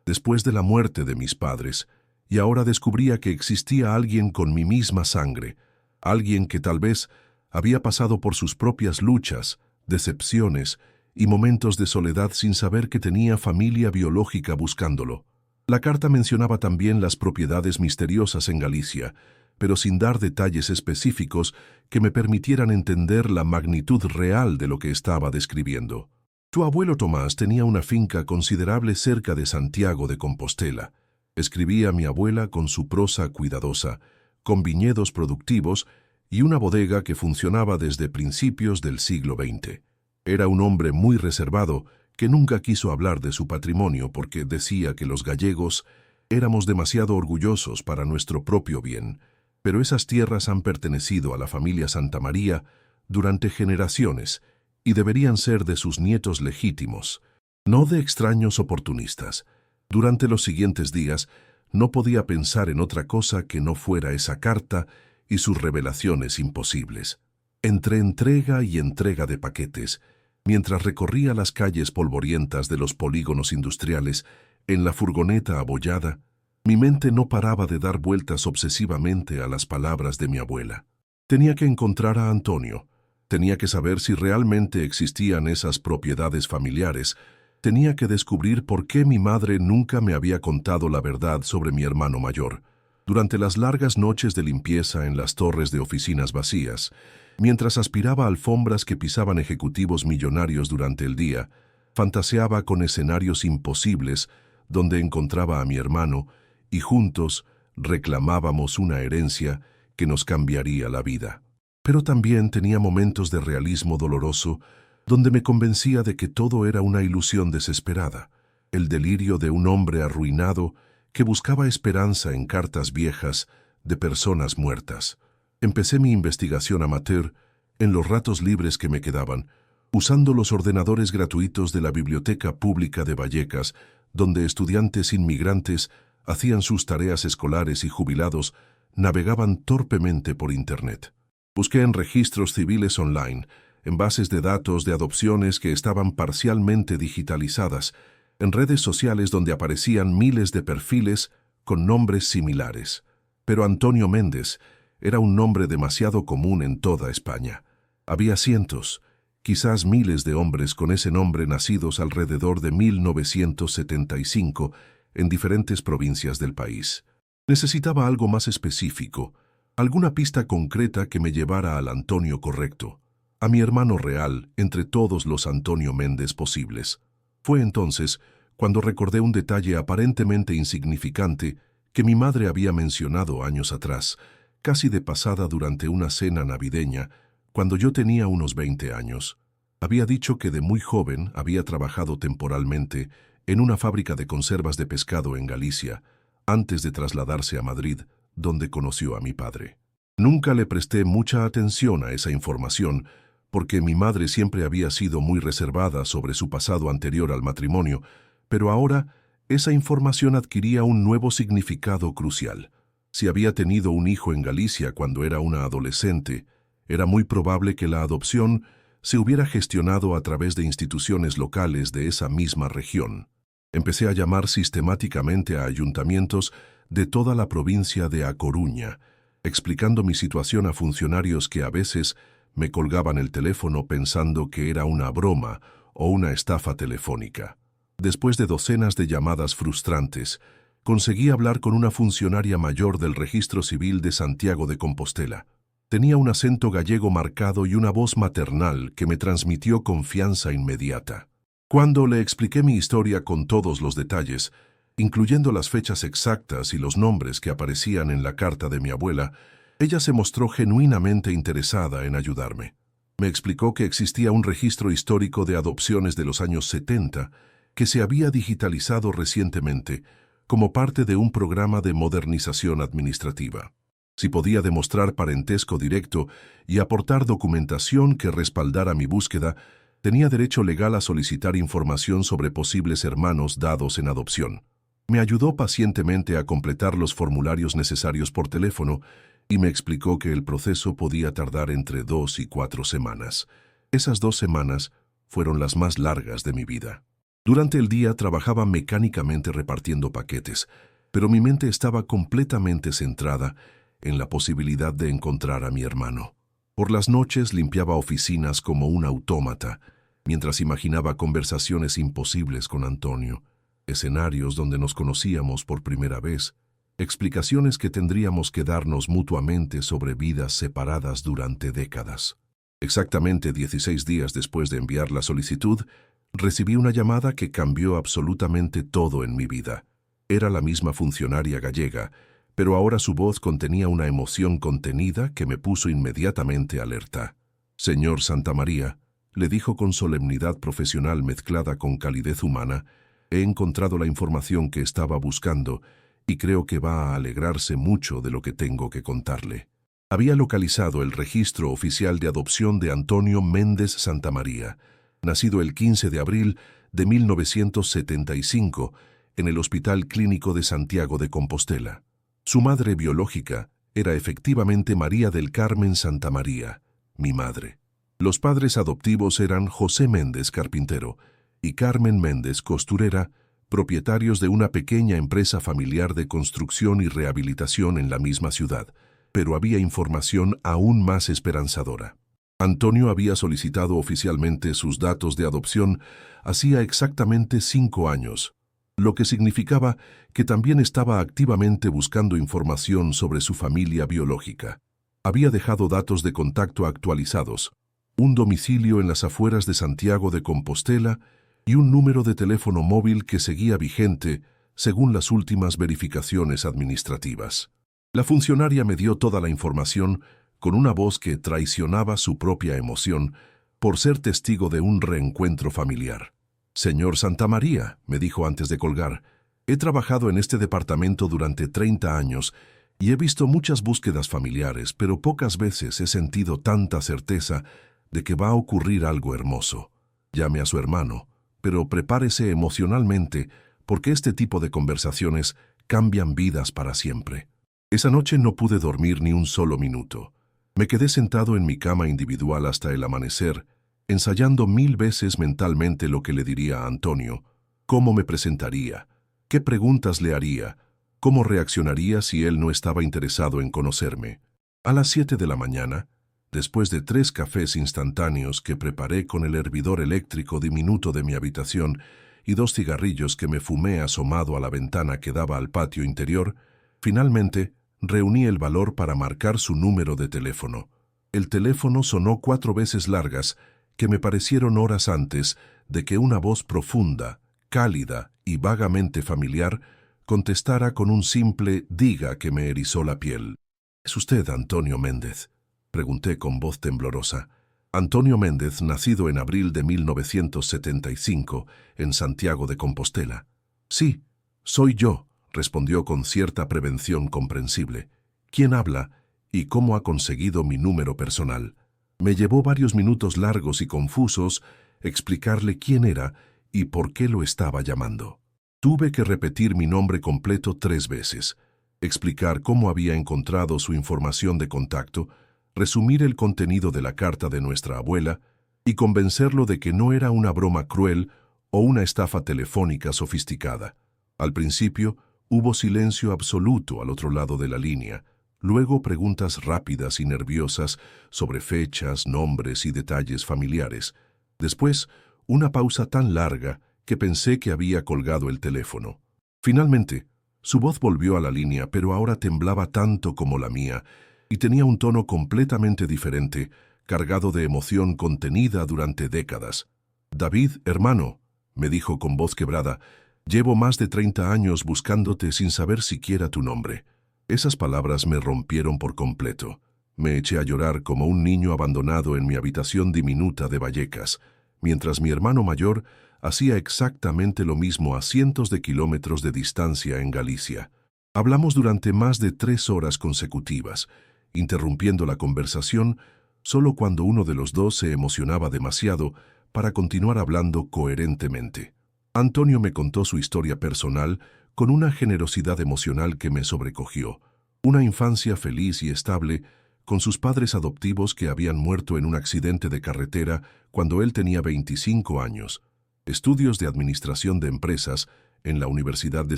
después de la muerte de mis padres, y ahora descubría que existía alguien con mi misma sangre, alguien que tal vez había pasado por sus propias luchas, decepciones y momentos de soledad sin saber que tenía familia biológica buscándolo. La carta mencionaba también las propiedades misteriosas en Galicia, pero sin dar detalles específicos que me permitieran entender la magnitud real de lo que estaba describiendo. Tu abuelo Tomás tenía una finca considerable cerca de Santiago de Compostela. Escribía mi abuela con su prosa cuidadosa, con viñedos productivos y una bodega que funcionaba desde principios del siglo XX. Era un hombre muy reservado que nunca quiso hablar de su patrimonio porque decía que los gallegos éramos demasiado orgullosos para nuestro propio bien, pero esas tierras han pertenecido a la familia Santamaría durante generaciones y deberían ser de sus nietos legítimos, no de extraños oportunistas. Durante los siguientes días no podía pensar en otra cosa que no fuera esa carta y sus revelaciones imposibles. Entre entrega y entrega de paquetes, mientras recorría las calles polvorientas de los polígonos industriales en la furgoneta abollada, mi mente no paraba de dar vueltas obsesivamente a las palabras de mi abuela. Tenía que encontrar a Antonio, tenía que saber si realmente existían esas propiedades familiares, tenía que descubrir por qué mi madre nunca me había contado la verdad sobre mi hermano mayor. Durante las largas noches de limpieza en las torres de oficinas vacías, mientras aspiraba alfombras que pisaban ejecutivos millonarios durante el día, fantaseaba con escenarios imposibles donde encontraba a mi hermano y juntos reclamábamos una herencia que nos cambiaría la vida. Pero también tenía momentos de realismo doloroso donde me convencía de que todo era una ilusión desesperada, el delirio de un hombre arruinado que buscaba esperanza en cartas viejas de personas muertas. Empecé mi investigación amateur en los ratos libres que me quedaban, usando los ordenadores gratuitos de la Biblioteca Pública de Vallecas, donde estudiantes inmigrantes hacían sus tareas escolares y jubilados navegaban torpemente por Internet. Busqué en registros civiles online, en bases de datos de adopciones que estaban parcialmente digitalizadas, en redes sociales donde aparecían miles de perfiles con nombres similares. Pero Antonio Méndez era un nombre demasiado común en toda España. Había cientos, quizás miles de hombres con ese nombre nacidos alrededor de 1975 en diferentes provincias del país. Necesitaba algo más específico, alguna pista concreta que me llevara al Antonio correcto. a mi hermano real entre todos los Antonio Méndez posibles. Fue entonces cuando recordé un detalle aparentemente insignificante que mi madre había mencionado años atrás, casi de pasada durante una cena navideña, cuando yo tenía unos 20 años. Había dicho que de muy joven había trabajado temporalmente en una fábrica de conservas de pescado en Galicia, antes de trasladarse a Madrid, donde conoció a mi padre. Nunca le presté mucha atención a esa información, porque mi madre siempre había sido muy reservada sobre su pasado anterior al matrimonio, pero ahora esa información adquiría un nuevo significado crucial. Si había tenido un hijo en Galicia cuando era una adolescente, era muy probable que la adopción se hubiera gestionado a través de instituciones locales de esa misma región. Empecé a llamar sistemáticamente a ayuntamientos de toda la provincia de A Coruña, explicando mi situación a funcionarios que a veces me colgaban el teléfono pensando que era una broma o una estafa telefónica. Después de docenas de llamadas frustrantes, conseguí hablar con una funcionaria mayor del Registro Civil de Santiago de Compostela. Tenía un acento gallego marcado y una voz maternal que me transmitió confianza inmediata. Cuando le expliqué mi historia con todos los detalles, incluyendo las fechas exactas y los nombres que aparecían en la carta de mi abuela, ella se mostró genuinamente interesada en ayudarme. Me explicó que existía un registro histórico de adopciones de los años 70 que se había digitalizado recientemente como parte de un programa de modernización administrativa. Si podía demostrar parentesco directo y aportar documentación que respaldara mi búsqueda, tenía derecho legal a solicitar información sobre posibles hermanos dados en adopción. Me ayudó pacientemente a completar los formularios necesarios por teléfono y me explicó que el proceso podía tardar entre 2 y 4 semanas. Esas 2 semanas fueron las más largas de mi vida. Durante el día trabajaba mecánicamente repartiendo paquetes, pero mi mente estaba completamente centrada en la posibilidad de encontrar a mi hermano. Por las noches limpiaba oficinas como un autómata, mientras imaginaba conversaciones imposibles con Antonio, escenarios donde nos conocíamos por primera vez, explicaciones que tendríamos que darnos mutuamente sobre vidas separadas durante décadas. Exactamente 16 días después de enviar la solicitud, recibí una llamada que cambió absolutamente todo en mi vida. Era la misma funcionaria gallega, pero ahora su voz contenía una emoción contenida que me puso inmediatamente alerta. «Señor Santamaría», le dijo con solemnidad profesional mezclada con calidez humana, «he encontrado la información que estaba buscando y creo que va a alegrarse mucho de lo que tengo que contarle». Había localizado el registro oficial de adopción de Antonio Méndez Santamaría, nacido el 15 de abril de 1975 en el Hospital Clínico de Santiago de Compostela. Su madre biológica era efectivamente María del Carmen Santamaría, mi madre. Los padres adoptivos eran José Méndez, carpintero, y Carmen Méndez, costurera, propietarios de una pequeña empresa familiar de construcción y rehabilitación en la misma ciudad, pero había información aún más esperanzadora. Antonio había solicitado oficialmente sus datos de adopción hacía exactamente 5 años, lo que significaba que también estaba activamente buscando información sobre su familia biológica. Había dejado datos de contacto actualizados, un domicilio en las afueras de Santiago de Compostela y un número de teléfono móvil que seguía vigente según las últimas verificaciones administrativas. La funcionaria me dio toda la información con una voz que traicionaba su propia emoción por ser testigo de un reencuentro familiar. «Señor Santamaría», me dijo antes de colgar, «he trabajado en este departamento durante 30 años y he visto muchas búsquedas familiares, pero pocas veces he sentido tanta certeza de que va a ocurrir algo hermoso. Llame a su hermano, pero prepárese emocionalmente porque este tipo de conversaciones cambian vidas para siempre». Esa noche no pude dormir ni un solo minuto. Me quedé sentado en mi cama individual hasta el amanecer, ensayando 1000 veces mentalmente lo que le diría a Antonio, cómo me presentaría, qué preguntas le haría, cómo reaccionaría si él no estaba interesado en conocerme. A las 7 de la mañana, después de 3 cafés instantáneos que preparé con el hervidor eléctrico diminuto de mi habitación y 2 cigarrillos que me fumé asomado a la ventana que daba al patio interior, finalmente reuní el valor para marcar su número de teléfono. El teléfono sonó 4 veces largas, que me parecieron horas antes de que una voz profunda, cálida y vagamente familiar contestara con un simple diga que me erizó la piel. ¿Es usted Antonio Méndez?, pregunté con voz temblorosa. Antonio Méndez, nacido en abril de 1975, en Santiago de Compostela. Sí, soy yo, respondió con cierta prevención comprensible. ¿Quién habla y cómo ha conseguido mi número personal? Me llevó varios minutos largos y confusos explicarle quién era y por qué lo estaba llamando. Tuve que repetir mi nombre completo 3 veces, explicar cómo había encontrado su información de contacto, resumir el contenido de la carta de nuestra abuela y convencerlo de que no era una broma cruel o una estafa telefónica sofisticada. Al principio, hubo silencio absoluto al otro lado de la línea, luego preguntas rápidas y nerviosas sobre fechas, nombres y detalles familiares. Después, una pausa tan larga que pensé que había colgado el teléfono. Finalmente, su voz volvió a la línea, pero ahora temblaba tanto como la mía, y tenía un tono completamente diferente, cargado de emoción contenida durante décadas. «David, hermano», me dijo con voz quebrada, «llevo más de 30 años buscándote sin saber siquiera tu nombre». Esas palabras me rompieron por completo. Me eché a llorar como un niño abandonado en mi habitación diminuta de Vallecas, mientras mi hermano mayor hacía exactamente lo mismo a cientos de kilómetros de distancia en Galicia. Hablamos durante más de 3 horas consecutivas, interrumpiendo la conversación solo cuando uno de los dos se emocionaba demasiado para continuar hablando coherentemente. Antonio me contó su historia personal con una generosidad emocional que me sobrecogió. Una infancia feliz y estable, con sus padres adoptivos que habían muerto en un accidente de carretera cuando él tenía 25 años, estudios de administración de empresas en la Universidad de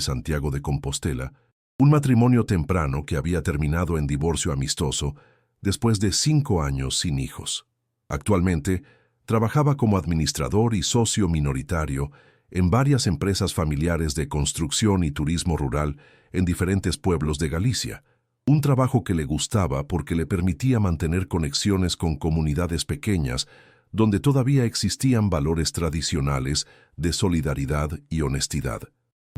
Santiago de Compostela, un matrimonio temprano que había terminado en divorcio amistoso después de 5 años sin hijos. Actualmente, trabajaba como administrador y socio minoritario en varias empresas familiares de construcción y turismo rural en diferentes pueblos de Galicia, un trabajo que le gustaba porque le permitía mantener conexiones con comunidades pequeñas donde todavía existían valores tradicionales de solidaridad y honestidad.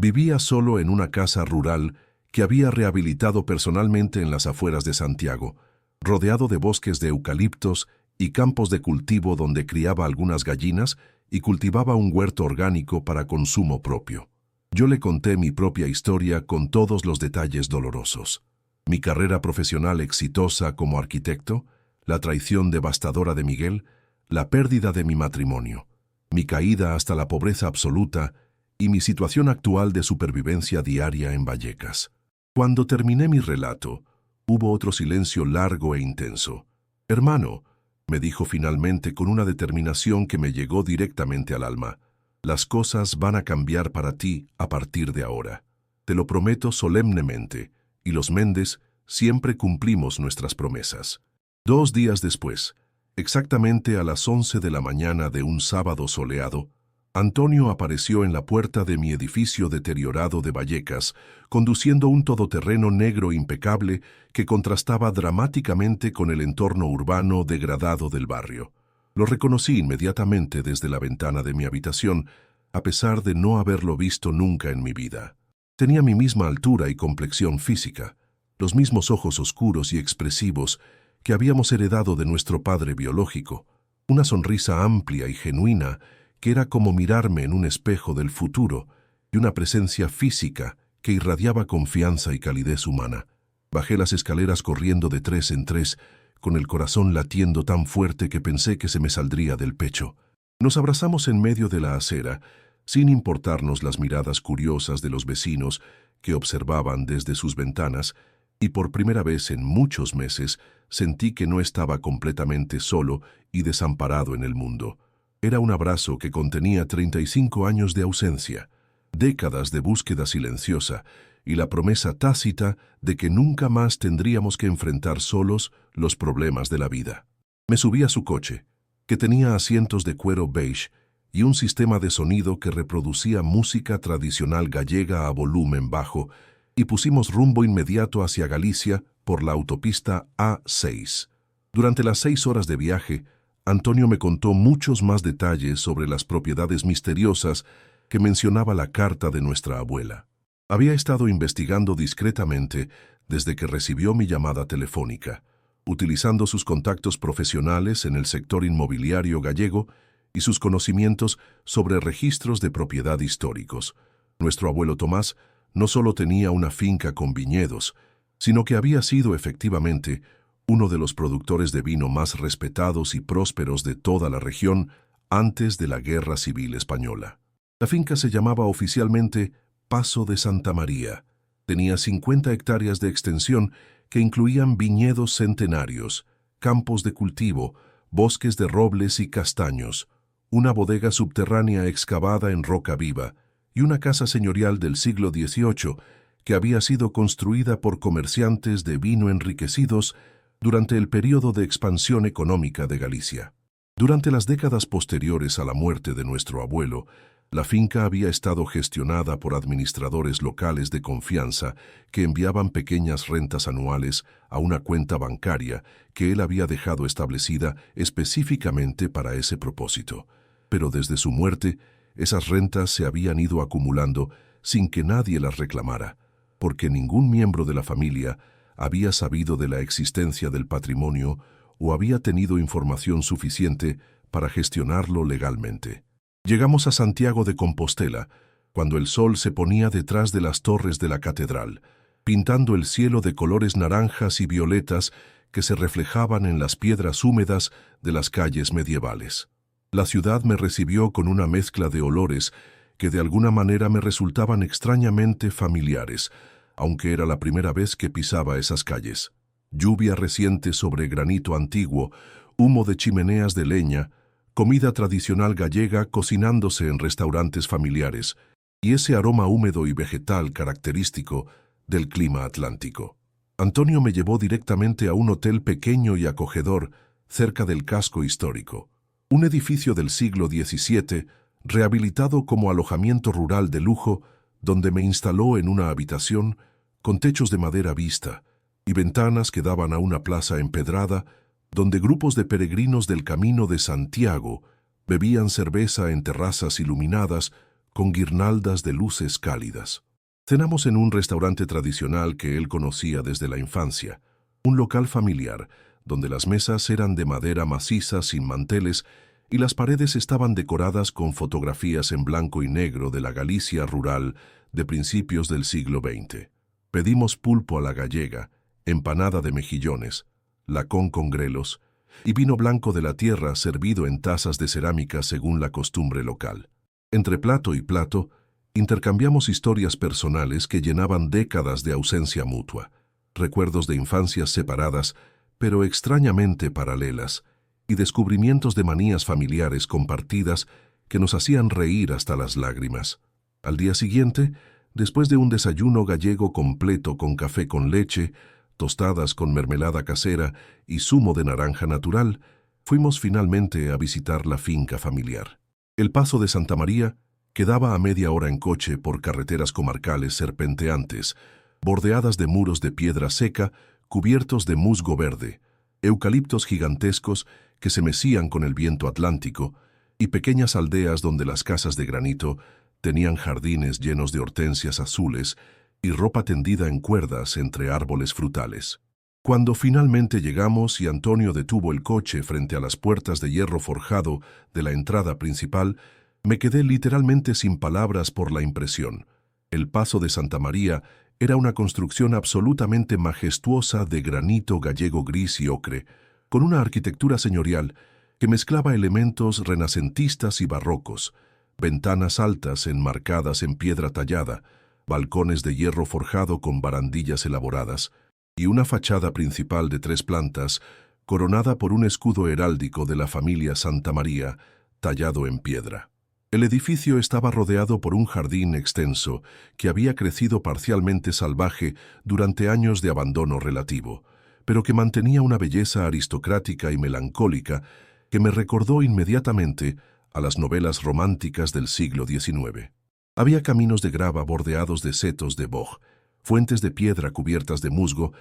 Vivía solo en una casa rural que había rehabilitado personalmente en las afueras de Santiago, rodeado de bosques de eucaliptos y campos de cultivo donde criaba algunas gallinas y cultivaba un huerto orgánico para consumo propio. Yo le conté mi propia historia con todos los detalles dolorosos. Mi carrera profesional exitosa como arquitecto, la traición devastadora de Miguel, la pérdida de mi matrimonio, mi caída hasta la pobreza absoluta y mi situación actual de supervivencia diaria en Vallecas. Cuando terminé mi relato, hubo otro silencio largo e intenso. «Hermano», me dijo finalmente con una determinación que me llegó directamente al alma, «las cosas van a cambiar para ti a partir de ahora. Te lo prometo solemnemente, y los Méndez siempre cumplimos nuestras promesas». 2 días después, exactamente a las 11 de la mañana de un sábado soleado, Antonio apareció en la puerta de mi edificio deteriorado de Vallecas, conduciendo un todoterreno negro impecable que contrastaba dramáticamente con el entorno urbano degradado del barrio. Lo reconocí inmediatamente desde la ventana de mi habitación, a pesar de no haberlo visto nunca en mi vida. Tenía mi misma altura y complexión física, los mismos ojos oscuros y expresivos que habíamos heredado de nuestro padre biológico, una sonrisa amplia y genuina que era como mirarme en un espejo del futuro, y una presencia física que irradiaba confianza y calidez humana. Bajé las escaleras corriendo de 3 en 3, con el corazón latiendo tan fuerte que pensé que se me saldría del pecho. Nos abrazamos en medio de la acera, sin importarnos las miradas curiosas de los vecinos que observaban desde sus ventanas, y por primera vez en muchos meses sentí que no estaba completamente solo y desamparado en el mundo. Era un abrazo que contenía 35 años de ausencia, décadas de búsqueda silenciosa y la promesa tácita de que nunca más tendríamos que enfrentar solos los problemas de la vida. Me subí a su coche, que tenía asientos de cuero beige y un sistema de sonido que reproducía música tradicional gallega a volumen bajo, y pusimos rumbo inmediato hacia Galicia por la autopista A6. Durante las 6 horas de viaje, Antonio me contó muchos más detalles sobre las propiedades misteriosas que mencionaba la carta de nuestra abuela. Había estado investigando discretamente desde que recibió mi llamada telefónica, utilizando sus contactos profesionales en el sector inmobiliario gallego y sus conocimientos sobre registros de propiedad históricos. Nuestro abuelo Tomás no solo tenía una finca con viñedos, sino que había sido efectivamente uno de los productores de vino más respetados y prósperos de toda la región antes de la Guerra Civil Española. La finca se llamaba oficialmente Paso de Santa María. Tenía 50 hectáreas de extensión que incluían viñedos centenarios, campos de cultivo, bosques de robles y castaños, una bodega subterránea excavada en roca viva y una casa señorial del siglo XVIII que había sido construida por comerciantes de vino enriquecidos durante el período de expansión económica de Galicia. Durante las décadas posteriores a la muerte de nuestro abuelo, la finca había estado gestionada por administradores locales de confianza que enviaban pequeñas rentas anuales a una cuenta bancaria que él había dejado establecida específicamente para ese propósito. Pero desde su muerte, esas rentas se habían ido acumulando sin que nadie las reclamara, porque ningún miembro de la familia había sabido de la existencia del patrimonio o había tenido información suficiente para gestionarlo legalmente. Llegamos a Santiago de Compostela, cuando el sol se ponía detrás de las torres de la catedral, pintando el cielo de colores naranjas y violetas que se reflejaban en las piedras húmedas de las calles medievales. La ciudad me recibió con una mezcla de olores que de alguna manera me resultaban extrañamente familiares, aunque era la primera vez que pisaba esas calles. Lluvia reciente sobre granito antiguo, humo de chimeneas de leña, comida tradicional gallega cocinándose en restaurantes familiares y ese aroma húmedo y vegetal característico del clima atlántico. Antonio me llevó directamente a un hotel pequeño y acogedor cerca del casco histórico, un edificio del siglo XVII rehabilitado como alojamiento rural de lujo donde me instaló en una habitación con techos de madera vista y ventanas que daban a una plaza empedrada donde grupos de peregrinos del Camino de Santiago bebían cerveza en terrazas iluminadas con guirnaldas de luces cálidas. Cenamos en un restaurante tradicional que él conocía desde la infancia, un local familiar, donde las mesas eran de madera maciza sin manteles y las paredes estaban decoradas con fotografías en blanco y negro de la Galicia rural de principios del siglo XX. Pedimos pulpo a la gallega, empanada de mejillones, lacón con grelos y vino blanco de la tierra servido en tazas de cerámica según la costumbre local. Entre plato y plato, intercambiamos historias personales que llenaban décadas de ausencia mutua, recuerdos de infancias separadas, pero extrañamente paralelas, y descubrimientos de manías familiares compartidas que nos hacían reír hasta las lágrimas. Al día siguiente, después de un desayuno gallego completo con café con leche, tostadas con mermelada casera y zumo de naranja natural, fuimos finalmente a visitar la finca familiar. El Paso de Santa María quedaba a media hora en coche por carreteras comarcales serpenteantes, bordeadas de muros de piedra seca cubiertos de musgo verde, eucaliptos gigantescos que se mecían con el viento atlántico y pequeñas aldeas donde las casas de granito tenían jardines llenos de hortensias azules y ropa tendida en cuerdas entre árboles frutales. Cuando finalmente llegamos y Antonio detuvo el coche frente a las puertas de hierro forjado de la entrada principal, me quedé literalmente sin palabras por la impresión. El Paso de Santa María era una construcción absolutamente majestuosa de granito gallego gris y ocre, con una arquitectura señorial que mezclaba elementos renacentistas y barrocos, ventanas altas enmarcadas en piedra tallada, balcones de hierro forjado con barandillas elaboradas, y una fachada principal de 3 plantas, coronada por un escudo heráldico de la familia Santa María, tallado en piedra. El edificio estaba rodeado por un jardín extenso que había crecido parcialmente salvaje durante años de abandono relativo, pero que mantenía una belleza aristocrática y melancólica que me recordó inmediatamente a las novelas románticas del siglo XIX. Había caminos de grava bordeados de setos de boj, fuentes de piedra cubiertas de musgo,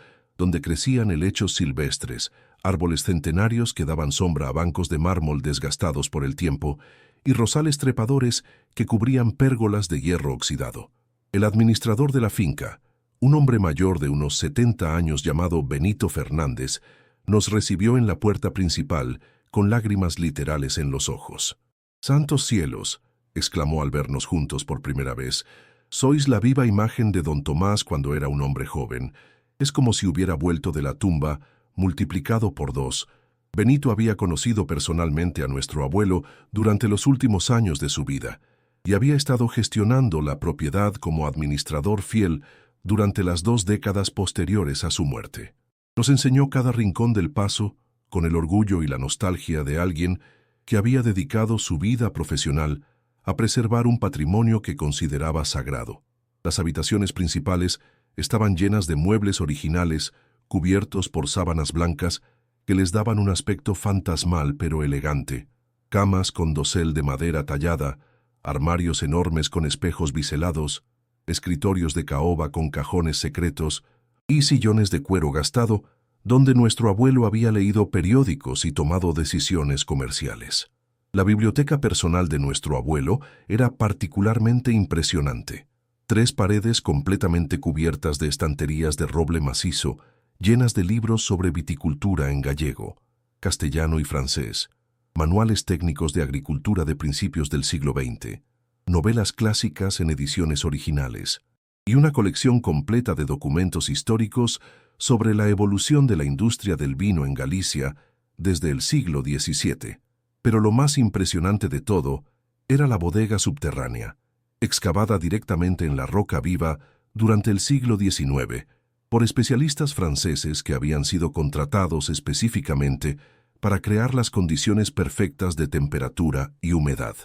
donde crecían helechos silvestres, árboles centenarios que daban sombra a bancos de mármol desgastados por el tiempo y rosales trepadores que cubrían pérgolas de hierro oxidado. El administrador de la finca, un hombre mayor de unos 70 años llamado Benito Fernández, nos recibió en la puerta principal con lágrimas literales en los ojos. «¡Santos cielos!», exclamó al vernos juntos por primera vez. «Sois la viva imagen de don Tomás cuando era un hombre joven. Es como si hubiera vuelto de la tumba, multiplicado por 2. Benito había conocido personalmente a nuestro abuelo durante los últimos años de su vida y había estado gestionando la propiedad como administrador fiel durante las 2 décadas posteriores a su muerte. Nos enseñó cada rincón del paso con el orgullo y la nostalgia de alguien que había dedicado su vida profesional a preservar un patrimonio que consideraba sagrado. Las habitaciones principales estaban llenas de muebles originales cubiertos por sábanas blancas que les daban un aspecto fantasmal pero elegante, camas con dosel de madera tallada, armarios enormes con espejos biselados, escritorios de caoba con cajones secretos y sillones de cuero gastado donde nuestro abuelo había leído periódicos y tomado decisiones comerciales. La biblioteca personal de nuestro abuelo era particularmente impresionante. 3 paredes completamente cubiertas de estanterías de roble macizo, llenas de libros sobre viticultura en gallego, castellano y francés, manuales técnicos de agricultura de principios del siglo XX, novelas clásicas en ediciones originales, y una colección completa de documentos históricos sobre la evolución de la industria del vino en Galicia desde el siglo XVII. Pero lo más impresionante de todo era la bodega subterránea, excavada directamente en la roca viva durante el siglo XIX, por especialistas franceses que habían sido contratados específicamente para crear las condiciones perfectas de temperatura y humedad.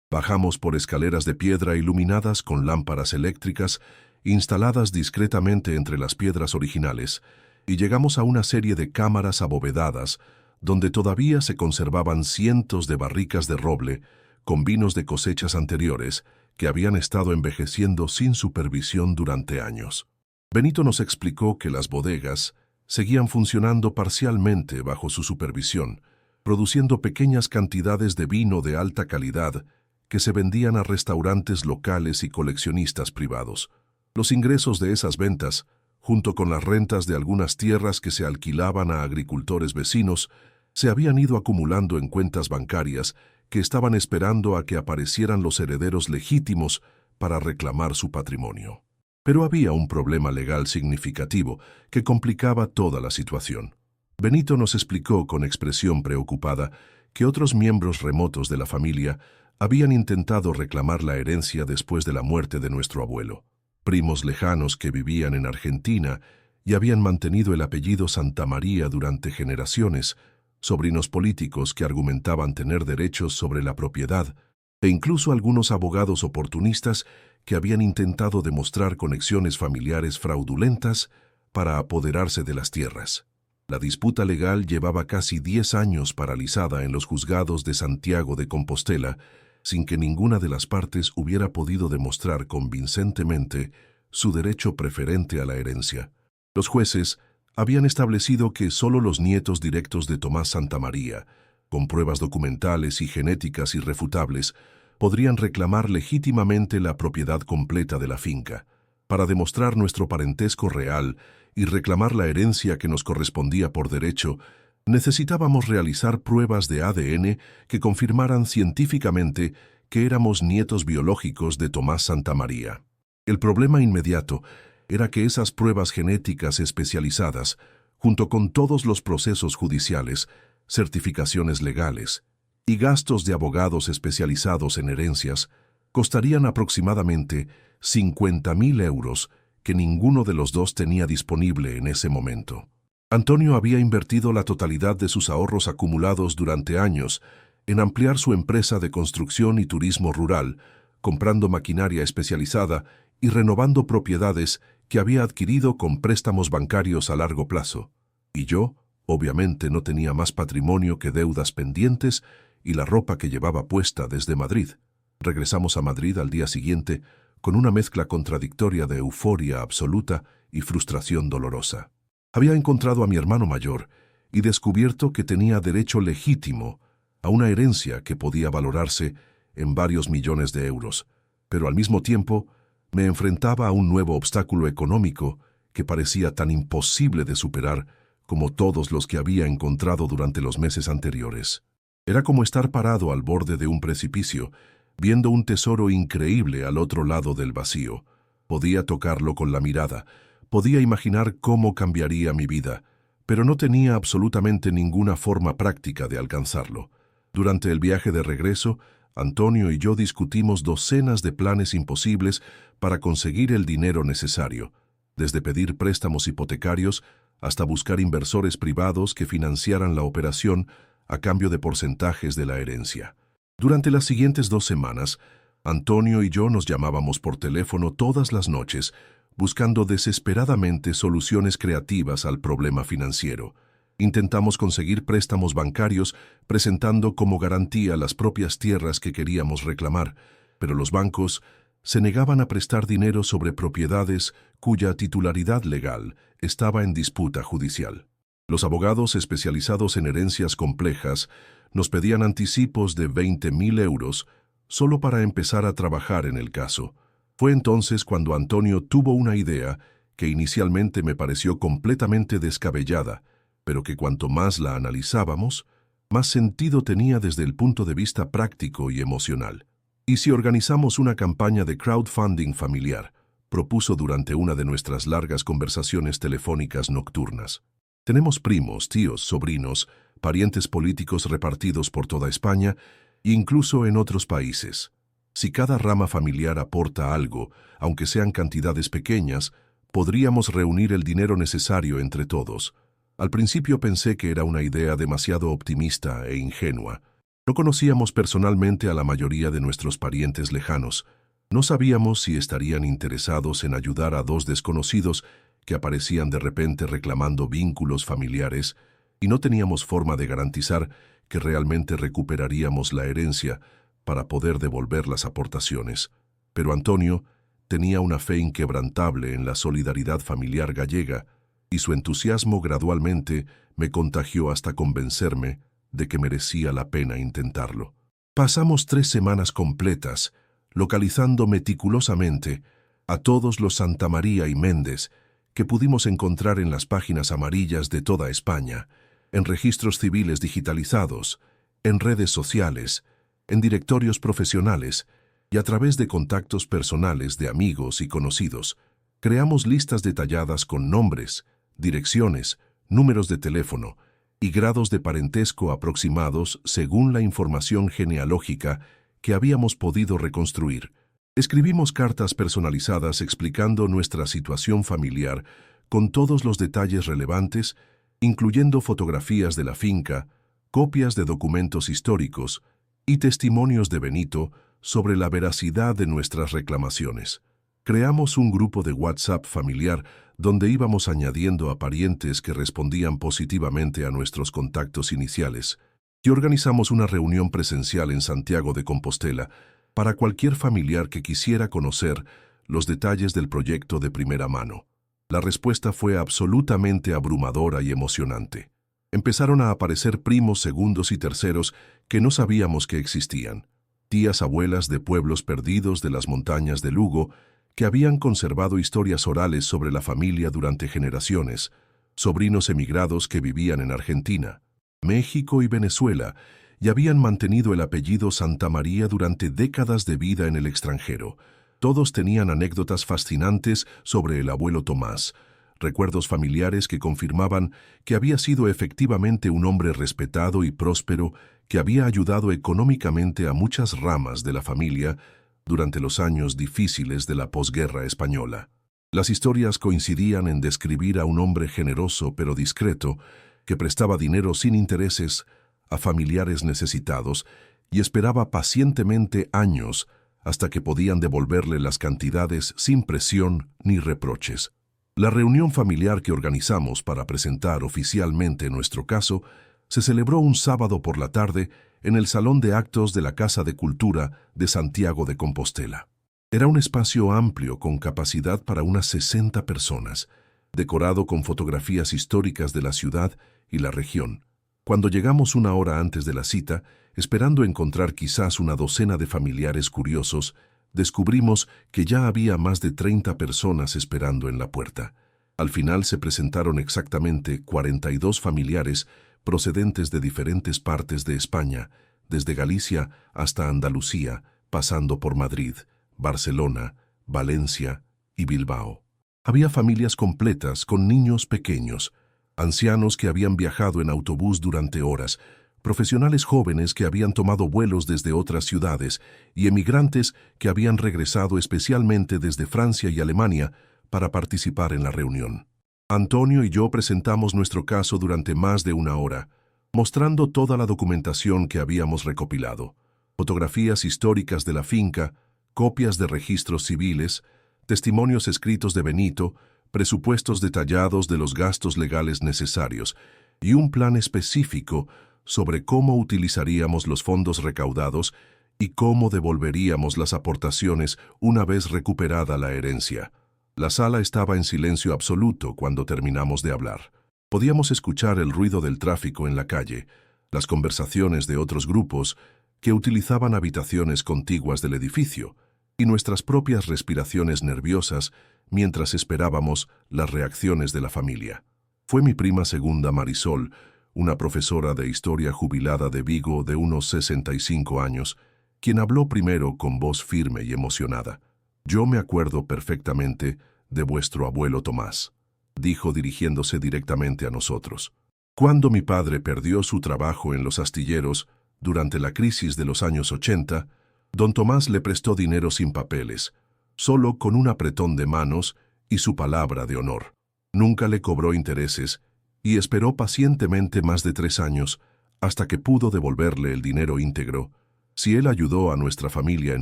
Bajamos por escaleras de piedra iluminadas con lámparas eléctricas instaladas discretamente entre las piedras originales y llegamos a una serie de cámaras abovedadas donde todavía se conservaban cientos de barricas de roble con vinos de cosechas anteriores que habían estado envejeciendo sin supervisión durante años. Benito nos explicó que las bodegas seguían funcionando parcialmente bajo su supervisión, produciendo pequeñas cantidades de vino de alta calidad que se vendían a restaurantes locales y coleccionistas privados. Los ingresos de esas ventas, junto con las rentas de algunas tierras que se alquilaban a agricultores vecinos, se habían ido acumulando en cuentas bancarias que estaban esperando a que aparecieran los herederos legítimos para reclamar su patrimonio. Pero había un problema legal significativo que complicaba toda la situación. Benito nos explicó con expresión preocupada que otros miembros remotos de la familia habían intentado reclamar la herencia después de la muerte de nuestro abuelo. Primos lejanos que vivían en Argentina y habían mantenido el apellido Santamaría durante generaciones, sobrinos políticos que argumentaban tener derechos sobre la propiedad, e incluso algunos abogados oportunistas que habían intentado demostrar conexiones familiares fraudulentas para apoderarse de las tierras. La disputa legal llevaba casi 10 años paralizada en los juzgados de Santiago de Compostela, sin que ninguna de las partes hubiera podido demostrar convincentemente su derecho preferente a la herencia. Los jueces habían establecido que solo los nietos directos de Tomás Santamaría, con pruebas documentales y genéticas irrefutables, podrían reclamar legítimamente la propiedad completa de la finca. Para demostrar nuestro parentesco real y reclamar la herencia que nos correspondía por derecho, necesitábamos realizar pruebas de ADN que confirmaran científicamente que éramos nietos biológicos de Tomás Santamaría. El problema inmediato era que esas pruebas genéticas especializadas, junto con todos los procesos judiciales, certificaciones legales y gastos de abogados especializados en herencias, costarían aproximadamente 50.000 euros que ninguno de los dos tenía disponible en ese momento. Antonio había invertido la totalidad de sus ahorros acumulados durante años en ampliar su empresa de construcción y turismo rural, comprando maquinaria especializada y renovando propiedades que había adquirido con préstamos bancarios a largo plazo. Y yo, obviamente, no tenía más patrimonio que deudas pendientes y la ropa que llevaba puesta desde Madrid. Regresamos a Madrid al día siguiente con una mezcla contradictoria de euforia absoluta y frustración dolorosa. Había encontrado a mi hermano mayor y descubierto que tenía derecho legítimo a una herencia que podía valorarse en varios millones de euros, pero al mismo tiempo me enfrentaba a un nuevo obstáculo económico que parecía tan imposible de superar como todos los que había encontrado durante los meses anteriores. Era como estar parado al borde de un precipicio, viendo un tesoro increíble al otro lado del vacío. Podía tocarlo con la mirada, podía imaginar cómo cambiaría mi vida, pero no tenía absolutamente ninguna forma práctica de alcanzarlo. Durante el viaje de regreso, Antonio y yo discutimos docenas de planes imposibles para conseguir el dinero necesario, desde pedir préstamos hipotecarios hasta buscar inversores privados que financiaran la operación a cambio de porcentajes de la herencia. Durante las siguientes 2 semanas, Antonio y yo nos llamábamos por teléfono todas las noches, buscando desesperadamente soluciones creativas al problema financiero. Intentamos conseguir préstamos bancarios presentando como garantía las propias tierras que queríamos reclamar, pero los bancos se negaban a prestar dinero sobre propiedades cuya titularidad legal estaba en disputa judicial. Los abogados especializados en herencias complejas nos pedían anticipos de 20.000 euros solo para empezar a trabajar en el caso. Fue entonces cuando Antonio tuvo una idea que inicialmente me pareció completamente descabellada, pero que cuanto más la analizábamos, más sentido tenía desde el punto de vista práctico y emocional. ¿Y si organizamos una campaña de crowdfunding familiar?, propuso durante una de nuestras largas conversaciones telefónicas nocturnas. Tenemos primos, tíos, sobrinos, parientes políticos repartidos por toda España e incluso en otros países. Si cada rama familiar aporta algo, aunque sean cantidades pequeñas, podríamos reunir el dinero necesario entre todos. Al principio pensé que era una idea demasiado optimista e ingenua. No conocíamos personalmente a la mayoría de nuestros parientes lejanos. No sabíamos si estarían interesados en ayudar a 2 desconocidos que aparecían de repente reclamando vínculos familiares, y no teníamos forma de garantizar que realmente recuperaríamos la herencia para poder devolver las aportaciones. Pero Antonio tenía una fe inquebrantable en la solidaridad familiar gallega, y su entusiasmo gradualmente me contagió hasta convencerme de que merecía la pena intentarlo. Pasamos 3 semanas completas, localizando meticulosamente a todos los Santamaría y Méndez que pudimos encontrar en las páginas amarillas de toda España, en registros civiles digitalizados, en redes sociales, en directorios profesionales y a través de contactos personales de amigos y conocidos. Creamos listas detalladas con nombres, direcciones, números de teléfono y grados de parentesco aproximados según la información genealógica que habíamos podido reconstruir. Escribimos cartas personalizadas explicando nuestra situación familiar con todos los detalles relevantes, incluyendo fotografías de la finca, copias de documentos históricos y testimonios de Benito sobre la veracidad de nuestras reclamaciones. Creamos un grupo de WhatsApp familiar donde íbamos añadiendo a parientes que respondían positivamente a nuestros contactos iniciales, y organizamos una reunión presencial en Santiago de Compostela para cualquier familiar que quisiera conocer los detalles del proyecto de primera mano. La respuesta fue absolutamente abrumadora y emocionante. Empezaron a aparecer primos segundos y terceros que no sabíamos que existían, tías abuelas de pueblos perdidos de las montañas de Lugo que habían conservado historias orales sobre la familia durante generaciones, sobrinos emigrados que vivían en Argentina, México y Venezuela y habían mantenido el apellido Santamaría durante décadas de vida en el extranjero. Todos tenían anécdotas fascinantes sobre el abuelo Tomás, recuerdos familiares que confirmaban que había sido efectivamente un hombre respetado y próspero que había ayudado económicamente a muchas ramas de la familia durante los años difíciles de la posguerra española. Las historias coincidían en describir a un hombre generoso pero discreto que prestaba dinero sin intereses a familiares necesitados y esperaba pacientemente años hasta que podían devolverle las cantidades sin presión ni reproches. La reunión familiar que organizamos para presentar oficialmente nuestro caso se celebró un sábado por la tarde en el Salón de Actos de la Casa de Cultura de Santiago de Compostela. Era un espacio amplio con capacidad para unas 60 personas, decorado con fotografías históricas de la ciudad y la región. Cuando llegamos una hora antes de la cita, esperando encontrar quizás una docena de familiares curiosos, descubrimos que ya había más de 30 personas esperando en la puerta. Al final se presentaron exactamente 42 familiares procedentes de diferentes partes de España, desde Galicia hasta Andalucía, pasando por Madrid, Barcelona, Valencia y Bilbao. Había familias completas con niños pequeños, ancianos que habían viajado en autobús durante horas, profesionales jóvenes que habían tomado vuelos desde otras ciudades y emigrantes que habían regresado especialmente desde Francia y Alemania para participar en la reunión. Antonio y yo presentamos nuestro caso durante más de una hora, mostrando toda la documentación que habíamos recopilado: fotografías históricas de la finca, copias de registros civiles, testimonios escritos de Benito, presupuestos detallados de los gastos legales necesarios y un plan específico sobre cómo utilizaríamos los fondos recaudados y cómo devolveríamos las aportaciones una vez recuperada la herencia. La sala estaba en silencio absoluto cuando terminamos de hablar. Podíamos escuchar el ruido del tráfico en la calle, las conversaciones de otros grupos que utilizaban habitaciones contiguas del edificio y nuestras propias respiraciones nerviosas mientras esperábamos las reacciones de la familia. Fue mi prima segunda, Marisol, una profesora de historia jubilada de Vigo de unos 65 años, quien habló primero con voz firme y emocionada. «Yo me acuerdo perfectamente de vuestro abuelo Tomás», dijo dirigiéndose directamente a nosotros. «Cuando mi padre perdió su trabajo en los astilleros durante la crisis de los años 80, don Tomás le prestó dinero sin papeles, solo con un apretón de manos y su palabra de honor. Nunca le cobró intereses y esperó pacientemente más de 3 años hasta que pudo devolverle el dinero íntegro. Si él ayudó a nuestra familia en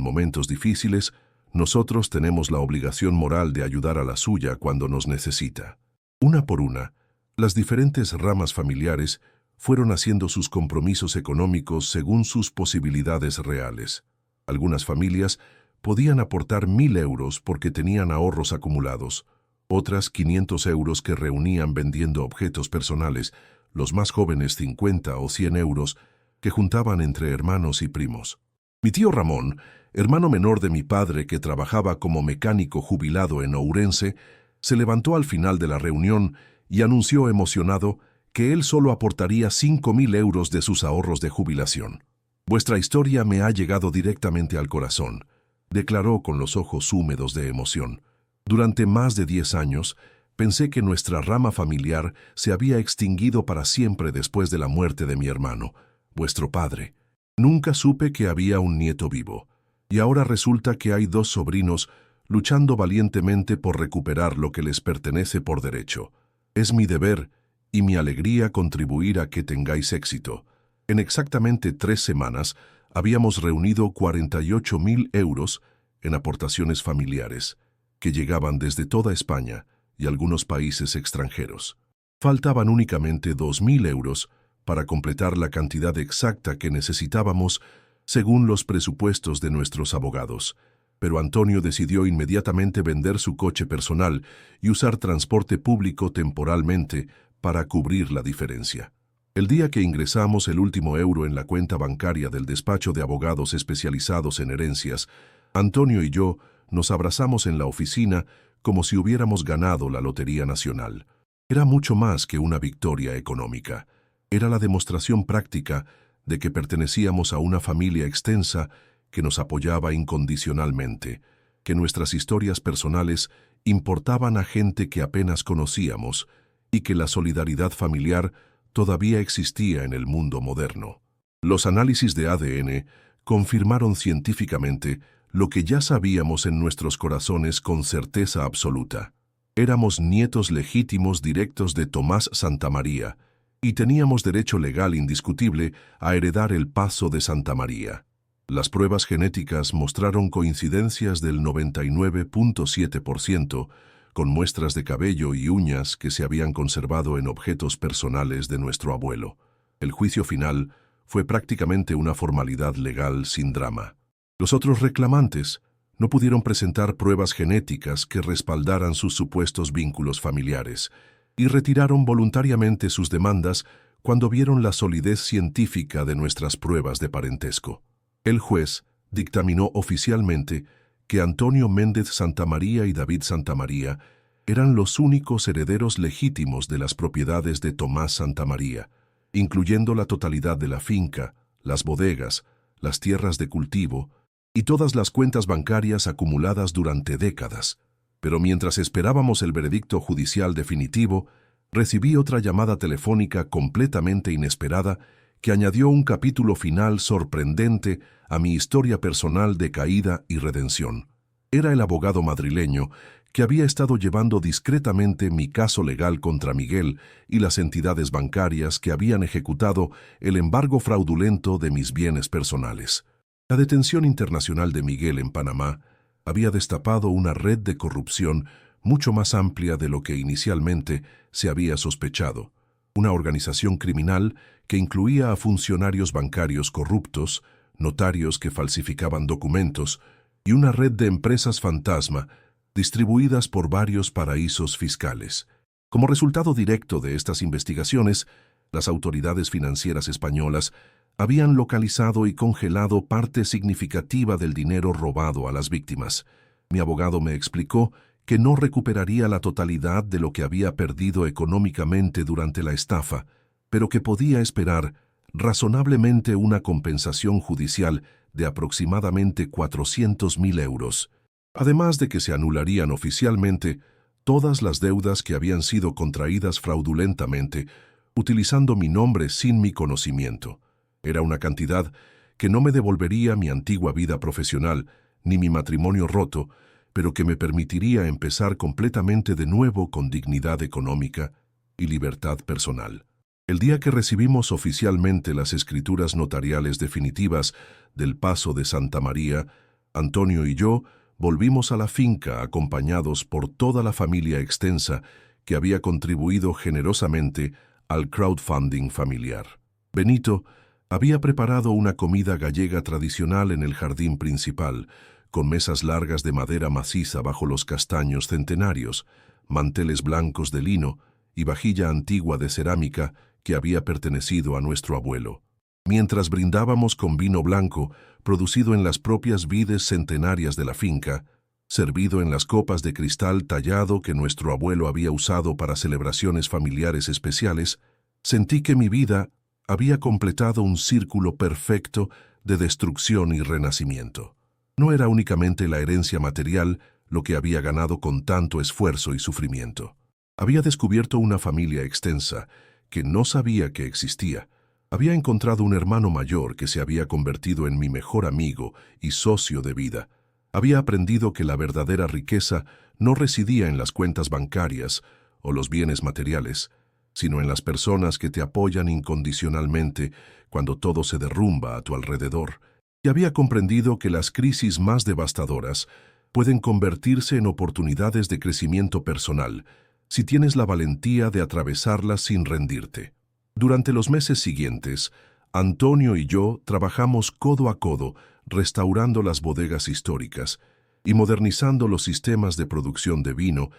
momentos difíciles, nosotros tenemos la obligación moral de ayudar a la suya cuando nos necesita». Una por una, las diferentes ramas familiares fueron haciendo sus compromisos económicos según sus posibilidades reales. Algunas familias podían aportar 1.000 euros porque tenían ahorros acumulados, otras 500 euros que reunían vendiendo objetos personales, los más jóvenes 50 o 100 euros que juntaban entre hermanos y primos. Mi tío Ramón, hermano menor de mi padre que trabajaba como mecánico jubilado en Ourense, se levantó al final de la reunión y anunció emocionado que él solo aportaría 5.000 euros de sus ahorros de jubilación. «Vuestra historia me ha llegado directamente al corazón», declaró con los ojos húmedos de emoción. «Durante más de 10 años, pensé que nuestra rama familiar se había extinguido para siempre después de la muerte de mi hermano, vuestro padre. Nunca supe que había un nieto vivo, y ahora resulta que hay 2 sobrinos luchando valientemente por recuperar lo que les pertenece por derecho. Es mi deber y mi alegría contribuir a que tengáis éxito». En exactamente 3 semanas habíamos reunido 48.000 euros en aportaciones familiares, que llegaban desde toda España y algunos países extranjeros. Faltaban únicamente 2.000 euros para completar la cantidad exacta que necesitábamos según los presupuestos de nuestros abogados. Pero Antonio decidió inmediatamente vender su coche personal y usar transporte público temporalmente para cubrir la diferencia. El día que ingresamos el último euro en la cuenta bancaria del despacho de abogados especializados en herencias, Antonio y yo nos abrazamos en la oficina como si hubiéramos ganado la Lotería Nacional. Era mucho más que una victoria económica. Era la demostración práctica de que pertenecíamos a una familia extensa que nos apoyaba incondicionalmente, que nuestras historias personales importaban a gente que apenas conocíamos y que la solidaridad familiar todavía existía en el mundo moderno. Los análisis de ADN confirmaron científicamente lo que ya sabíamos en nuestros corazones con certeza absoluta. Éramos nietos legítimos directos de Tomás Santamaría y teníamos derecho legal indiscutible a heredar el Pazo de Santa María. Las pruebas genéticas mostraron coincidencias del 99.7%, con muestras de cabello y uñas que se habían conservado en objetos personales de nuestro abuelo. El juicio final fue prácticamente una formalidad legal sin drama. Los otros reclamantes No pudieron presentar pruebas genéticas que respaldaran sus supuestos vínculos familiares y retiraron voluntariamente sus demandas cuando vieron la solidez científica de nuestras pruebas de parentesco. El juez dictaminó oficialmente que Antonio Méndez Santamaría y David Santamaría eran los únicos herederos legítimos de las propiedades de Tomás Santamaría, incluyendo la totalidad de la finca, las bodegas, las tierras de cultivo y todas las cuentas bancarias acumuladas durante décadas. Pero mientras esperábamos el veredicto judicial definitivo, recibí otra llamada telefónica completamente inesperada que añadió un capítulo final sorprendente a mi historia personal de caída y redención. Era el abogado madrileño que había estado llevando discretamente mi caso legal contra Miguel y las entidades bancarias que habían ejecutado el embargo fraudulento de mis bienes personales. La detención internacional de Miguel en Panamá había destapado una red de corrupción mucho más amplia de lo que inicialmente se había sospechado. Una organización criminal que incluía a funcionarios bancarios corruptos, notarios que falsificaban documentos y una red de empresas fantasma distribuidas por varios paraísos fiscales. Como resultado directo de estas investigaciones, las autoridades financieras españolas habían localizado y congelado parte significativa del dinero robado a las víctimas. Mi abogado me explicó que no recuperaría la totalidad de lo que había perdido económicamente durante la estafa, pero que podía esperar razonablemente una compensación judicial de aproximadamente 400.000 euros, además de que se anularían oficialmente todas las deudas que habían sido contraídas fraudulentamente, utilizando mi nombre sin mi conocimiento. Era una cantidad que no me devolvería mi antigua vida profesional ni mi matrimonio roto, pero que me permitiría empezar completamente de nuevo con dignidad económica y libertad personal. El día que recibimos oficialmente las escrituras notariales definitivas del paso de Santamaría, Antonio y yo volvimos a la finca acompañados por toda la familia extensa que había contribuido generosamente al crowdfunding familiar. Benito había preparado una comida gallega tradicional en el jardín principal, con mesas largas de madera maciza bajo los castaños centenarios, manteles blancos de lino y vajilla antigua de cerámica que había pertenecido a nuestro abuelo. Mientras brindábamos con vino blanco, producido en las propias vides centenarias de la finca, servido en las copas de cristal tallado que nuestro abuelo había usado para celebraciones familiares especiales, sentí que mi vida había completado un círculo perfecto de destrucción y renacimiento. No era únicamente la herencia material lo que había ganado con tanto esfuerzo y sufrimiento. Había descubierto una familia extensa que no sabía que existía. Había encontrado un hermano mayor que se había convertido en mi mejor amigo y socio de vida. Había aprendido que la verdadera riqueza no residía en las cuentas bancarias o los bienes materiales, sino en las personas que te apoyan incondicionalmente cuando todo se derrumba a tu alrededor. Y había comprendido que las crisis más devastadoras pueden convertirse en oportunidades de crecimiento personal si tienes la valentía de atravesarlas sin rendirte. Durante los meses siguientes, Antonio y yo trabajamos codo a codo restaurando las bodegas históricas y modernizando los sistemas de producción de vino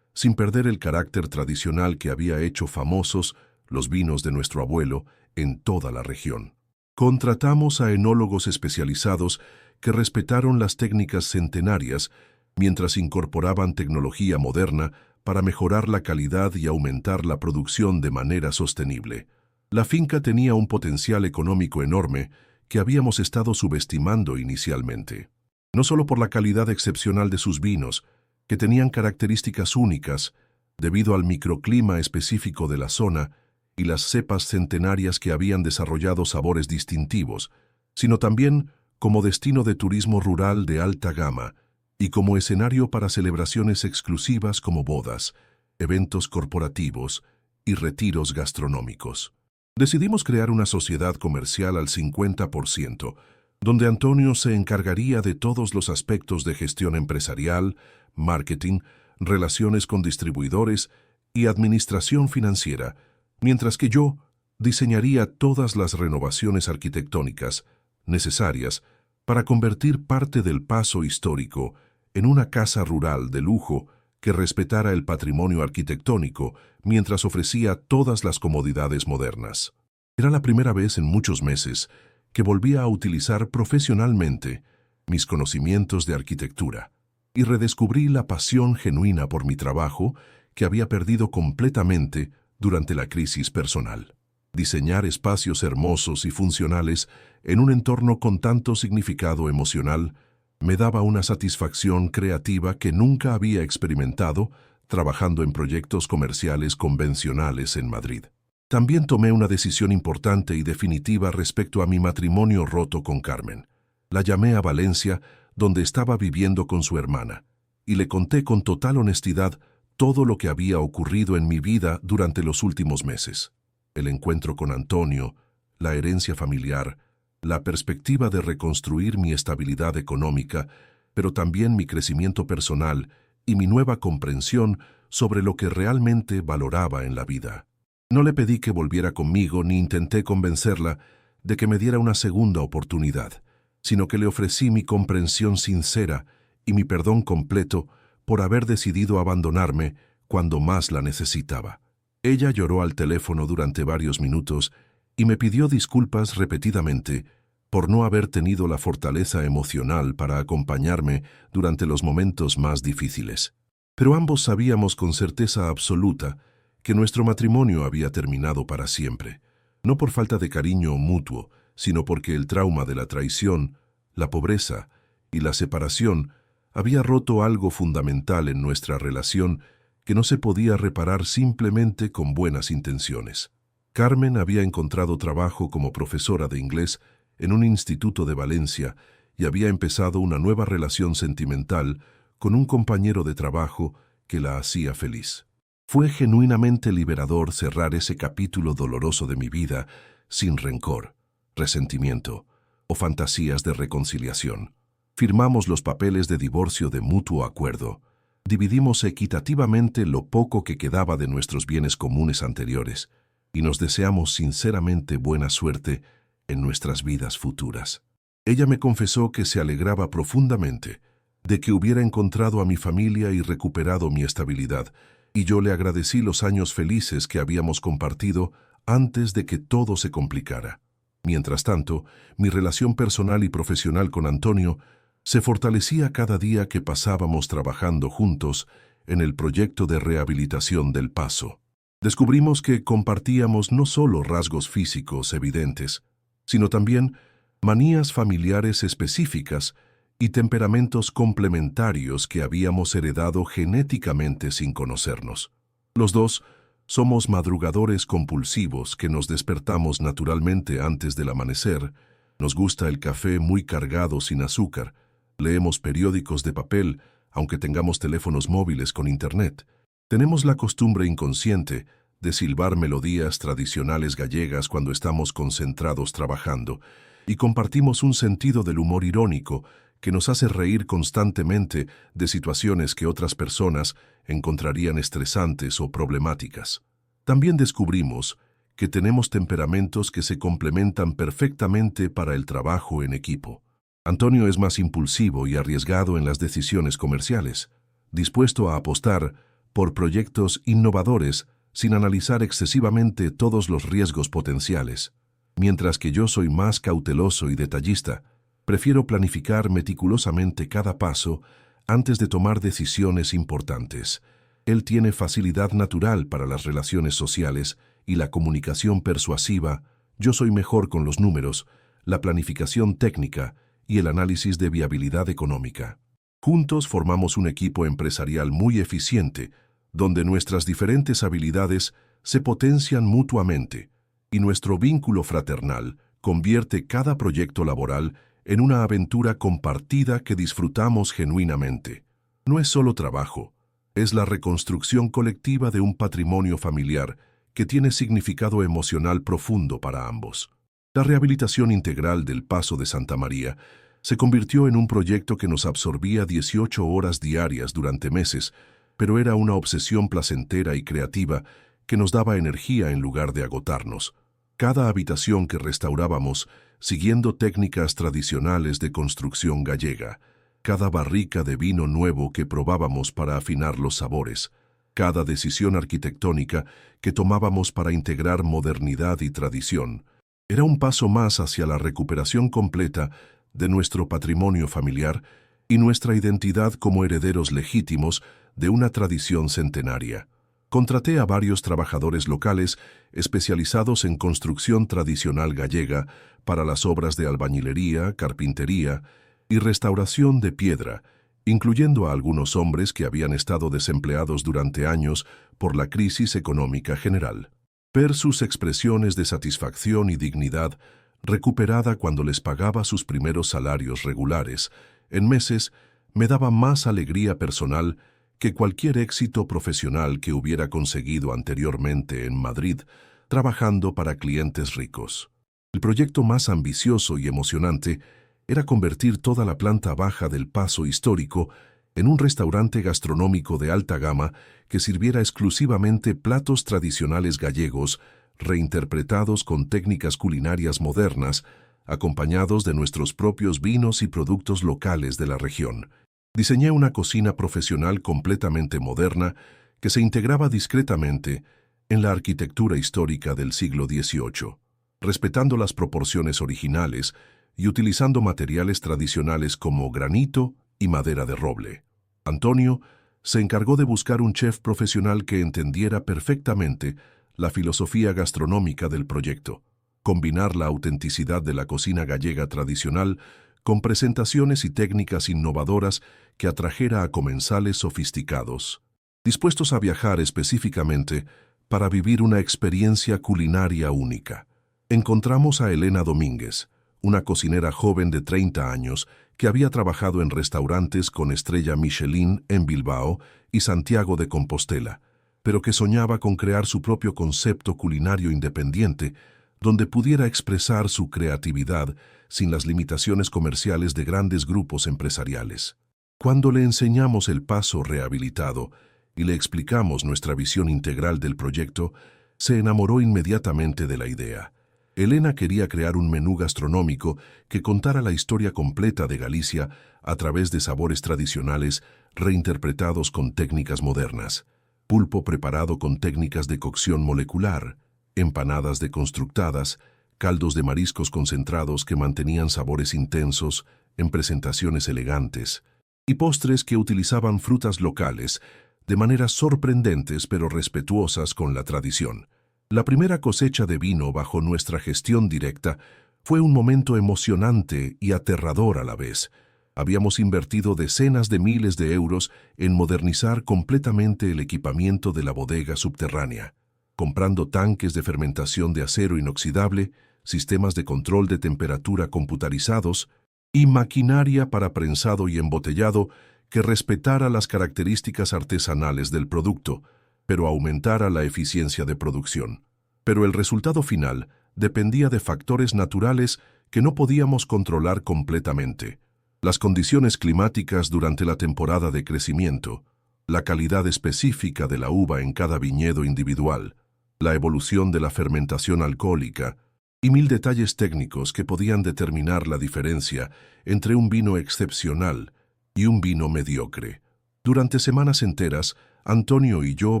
sin perder el carácter tradicional que había hecho famosos los vinos de nuestro abuelo en toda la región. Contratamos a enólogos especializados que respetaron las técnicas centenarias mientras incorporaban tecnología moderna para mejorar la calidad y aumentar la producción de manera sostenible. La finca tenía un potencial económico enorme que habíamos estado subestimando inicialmente. No solo por la calidad excepcional de sus vinos, que tenían características únicas debido al microclima específico de la zona y las cepas centenarias que habían desarrollado sabores distintivos, sino también como destino de turismo rural de alta gama y como escenario para celebraciones exclusivas como bodas, eventos corporativos y retiros gastronómicos. Decidimos crear una sociedad comercial al 50%, donde Antonio se encargaría de todos los aspectos de gestión empresarial, marketing, relaciones con distribuidores y administración financiera, mientras que yo diseñaría todas las renovaciones arquitectónicas necesarias para convertir parte del paso histórico en una casa rural de lujo que respetara el patrimonio arquitectónico mientras ofrecía todas las comodidades modernas. Era la primera vez en muchos meses que volvía a utilizar profesionalmente mis conocimientos de arquitectura y redescubrí la pasión genuina por mi trabajo que había perdido completamente durante la crisis personal. Diseñar espacios hermosos y funcionales en un entorno con tanto significado emocional me daba una satisfacción creativa que nunca había experimentado trabajando en proyectos comerciales convencionales en Madrid. También tomé una decisión importante y definitiva respecto a mi matrimonio roto con Carmen. La llamé a Valencia, donde estaba viviendo con su hermana, y le conté con total honestidad todo lo que había ocurrido en mi vida durante los últimos meses. El encuentro con Antonio, la herencia familiar, la perspectiva de reconstruir mi estabilidad económica, pero también mi crecimiento personal y mi nueva comprensión sobre lo que realmente valoraba en la vida. No le pedí que volviera conmigo ni intenté convencerla de que me diera una segunda oportunidad, sino que le ofrecí mi comprensión sincera y mi perdón completo por haber decidido abandonarme cuando más la necesitaba. Ella lloró al teléfono durante varios minutos y me pidió disculpas repetidamente por no haber tenido la fortaleza emocional para acompañarme durante los momentos más difíciles. Pero ambos sabíamos con certeza absoluta que nuestro matrimonio había terminado para siempre, no por falta de cariño mutuo, sino porque el trauma de la traición, la pobreza y la separación había roto algo fundamental en nuestra relación que no se podía reparar simplemente con buenas intenciones. Carmen había encontrado trabajo como profesora de inglés en un instituto de Valencia y había empezado una nueva relación sentimental con un compañero de trabajo que la hacía feliz. Fue genuinamente liberador cerrar ese capítulo doloroso de mi vida sin rencor, resentimiento o fantasías de reconciliación. Firmamos los papeles de divorcio de mutuo acuerdo. Dividimos equitativamente lo poco que quedaba de nuestros bienes comunes anteriores y nos deseamos sinceramente buena suerte en nuestras vidas futuras. Ella me confesó que se alegraba profundamente de que hubiera encontrado a mi familia y recuperado mi estabilidad, y yo le agradecí los años felices que habíamos compartido antes de que todo se complicara. Mientras tanto, mi relación personal y profesional con Antonio se fortalecía cada día que pasábamos trabajando juntos en el proyecto de rehabilitación del Paso. Descubrimos que compartíamos no solo rasgos físicos evidentes, sino también manías familiares específicas y temperamentos complementarios que habíamos heredado genéticamente sin conocernos. Los dos somos madrugadores compulsivos que nos despertamos naturalmente antes del amanecer, nos gusta el café muy cargado sin azúcar, leemos periódicos de papel, aunque tengamos teléfonos móviles con internet. Tenemos la costumbre inconsciente de silbar melodías tradicionales gallegas cuando estamos concentrados trabajando, y compartimos un sentido del humor irónico que nos hace reír constantemente de situaciones que otras personas encontrarían estresantes o problemáticas. También descubrimos que tenemos temperamentos que se complementan perfectamente para el trabajo en equipo. Antonio es más impulsivo y arriesgado en las decisiones comerciales, dispuesto a apostar por proyectos innovadores sin analizar excesivamente todos los riesgos potenciales, mientras que yo soy más cauteloso y detallista. Prefiero planificar meticulosamente cada paso antes de tomar decisiones importantes. Él tiene facilidad natural para las relaciones sociales y la comunicación persuasiva. Yo soy mejor con los números, la planificación técnica y el análisis de viabilidad económica. Juntos formamos un equipo empresarial muy eficiente, donde nuestras diferentes habilidades se potencian mutuamente, y nuestro vínculo fraternal convierte cada proyecto laboral en una aventura compartida que disfrutamos genuinamente. No es solo trabajo, es la reconstrucción colectiva de un patrimonio familiar que tiene significado emocional profundo para ambos. La rehabilitación integral del Paso de Santa María se convirtió en un proyecto que nos absorbía 18 horas diarias durante meses, pero era una obsesión placentera y creativa que nos daba energía en lugar de agotarnos. Cada habitación que restaurábamos, siguiendo técnicas tradicionales de construcción gallega, cada barrica de vino nuevo que probábamos para afinar los sabores, cada decisión arquitectónica que tomábamos para integrar modernidad y tradición, era un paso más hacia la recuperación completa de nuestro patrimonio familiar y nuestra identidad como herederos legítimos de una tradición centenaria. Contraté a varios trabajadores locales especializados en construcción tradicional gallega para las obras de albañilería, carpintería y restauración de piedra, incluyendo a algunos hombres que habían estado desempleados durante años por la crisis económica general. Ver sus expresiones de satisfacción y dignidad recuperada cuando les pagaba sus primeros salarios regulares, en meses, me daba más alegría personal que cualquier éxito profesional que hubiera conseguido anteriormente en Madrid, trabajando para clientes ricos. El proyecto más ambicioso y emocionante era convertir toda la planta baja del Pazo Histórico en un restaurante gastronómico de alta gama que sirviera exclusivamente platos tradicionales gallegos, reinterpretados con técnicas culinarias modernas, acompañados de nuestros propios vinos y productos locales de la región. Diseñé una cocina profesional completamente moderna que se integraba discretamente en la arquitectura histórica del siglo XVIII, respetando las proporciones originales y utilizando materiales tradicionales como granito y madera de roble. Antonio se encargó de buscar un chef profesional que entendiera perfectamente la filosofía gastronómica del proyecto, combinar la autenticidad de la cocina gallega tradicional con presentaciones y técnicas innovadoras que atrajera a comensales sofisticados, dispuestos a viajar específicamente para vivir una experiencia culinaria única. Encontramos a Elena Domínguez, una cocinera joven de 30 años que había trabajado en restaurantes con estrella Michelin en Bilbao y Santiago de Compostela, pero que soñaba con crear su propio concepto culinario independiente donde pudiera expresar su creatividad sin las limitaciones comerciales de grandes grupos empresariales. Cuando le enseñamos el Pazo rehabilitado y le explicamos nuestra visión integral del proyecto, se enamoró inmediatamente de la idea. Elena quería crear un menú gastronómico que contara la historia completa de Galicia a través de sabores tradicionales reinterpretados con técnicas modernas, pulpo preparado con técnicas de cocción molecular, empanadas deconstructadas, caldos de mariscos concentrados que mantenían sabores intensos en presentaciones elegantes, y postres que utilizaban frutas locales de maneras sorprendentes pero respetuosas con la tradición. La primera cosecha de vino bajo nuestra gestión directa fue un momento emocionante y aterrador a la vez. Habíamos invertido decenas de miles de euros en modernizar completamente el equipamiento de la bodega subterránea, comprando tanques de fermentación de acero inoxidable, sistemas de control de temperatura computarizados y maquinaria para prensado y embotellado que respetara las características artesanales del producto, pero aumentara la eficiencia de producción. Pero el resultado final dependía de factores naturales que no podíamos controlar completamente. Las condiciones climáticas durante la temporada de crecimiento, la calidad específica de la uva en cada viñedo individual, la evolución de la fermentación alcohólica y mil detalles técnicos que podían determinar la diferencia entre un vino excepcional y un vino mediocre. Durante semanas enteras, Antonio y yo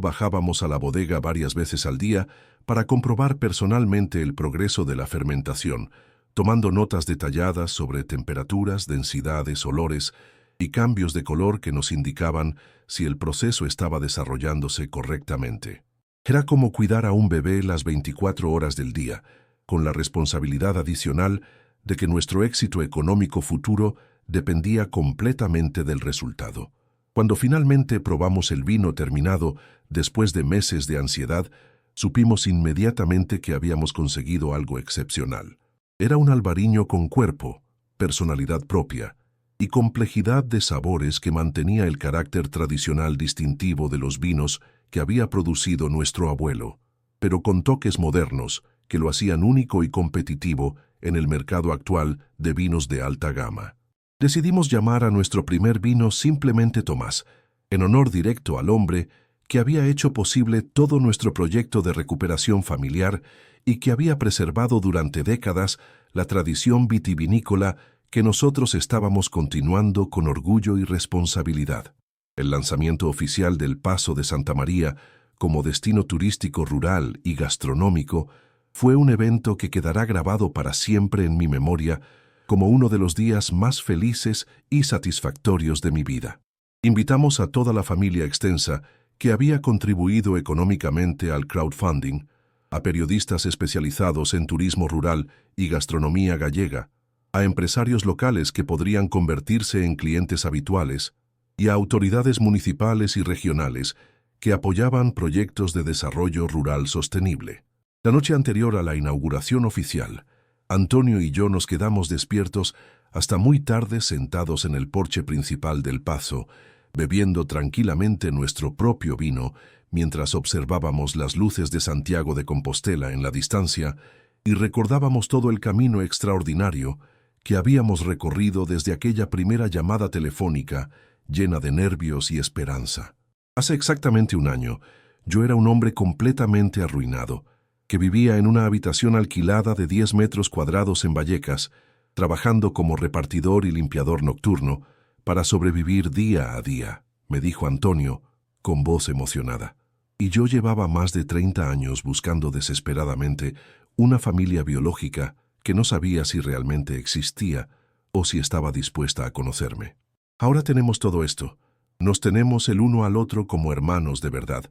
bajábamos a la bodega varias veces al día para comprobar personalmente el progreso de la fermentación, tomando notas detalladas sobre temperaturas, densidades, olores y cambios de color que nos indicaban si el proceso estaba desarrollándose correctamente. Era como cuidar a un bebé las 24 horas del día, con la responsabilidad adicional de que nuestro éxito económico futuro dependía completamente del resultado. Cuando finalmente probamos el vino terminado, después de meses de ansiedad, supimos inmediatamente que habíamos conseguido algo excepcional. Era un albariño con cuerpo, personalidad propia y complejidad de sabores que mantenía el carácter tradicional distintivo de los vinos que había producido nuestro abuelo, pero con toques modernos que lo hacían único y competitivo en el mercado actual de vinos de alta gama. Decidimos llamar a nuestro primer vino simplemente Tomás, en honor directo al hombre que había hecho posible todo nuestro proyecto de recuperación familiar y que había preservado durante décadas la tradición vitivinícola que nosotros estábamos continuando con orgullo y responsabilidad. El lanzamiento oficial del Paso de Santa María como destino turístico rural y gastronómico fue un evento que quedará grabado para siempre en mi memoria como uno de los días más felices y satisfactorios de mi vida. Invitamos a toda la familia extensa que había contribuido económicamente al crowdfunding, a periodistas especializados en turismo rural y gastronomía gallega, a empresarios locales que podrían convertirse en clientes habituales y a autoridades municipales y regionales que apoyaban proyectos de desarrollo rural sostenible. La noche anterior a la inauguración oficial, Antonio y yo nos quedamos despiertos hasta muy tarde sentados en el porche principal del Pazo, bebiendo tranquilamente nuestro propio vino mientras observábamos las luces de Santiago de Compostela en la distancia y recordábamos todo el camino extraordinario que habíamos recorrido desde aquella primera llamada telefónica llena de nervios y esperanza. Hace exactamente un año, yo era un hombre completamente arruinado, que vivía en una habitación alquilada de 10 metros cuadrados en Vallecas, trabajando como repartidor y limpiador nocturno para sobrevivir día a día, me dijo Antonio, con voz emocionada. Y yo llevaba más de 30 años buscando desesperadamente una familia biológica que no sabía si realmente existía o si estaba dispuesta a conocerme. Ahora tenemos todo esto. Nos tenemos el uno al otro como hermanos de verdad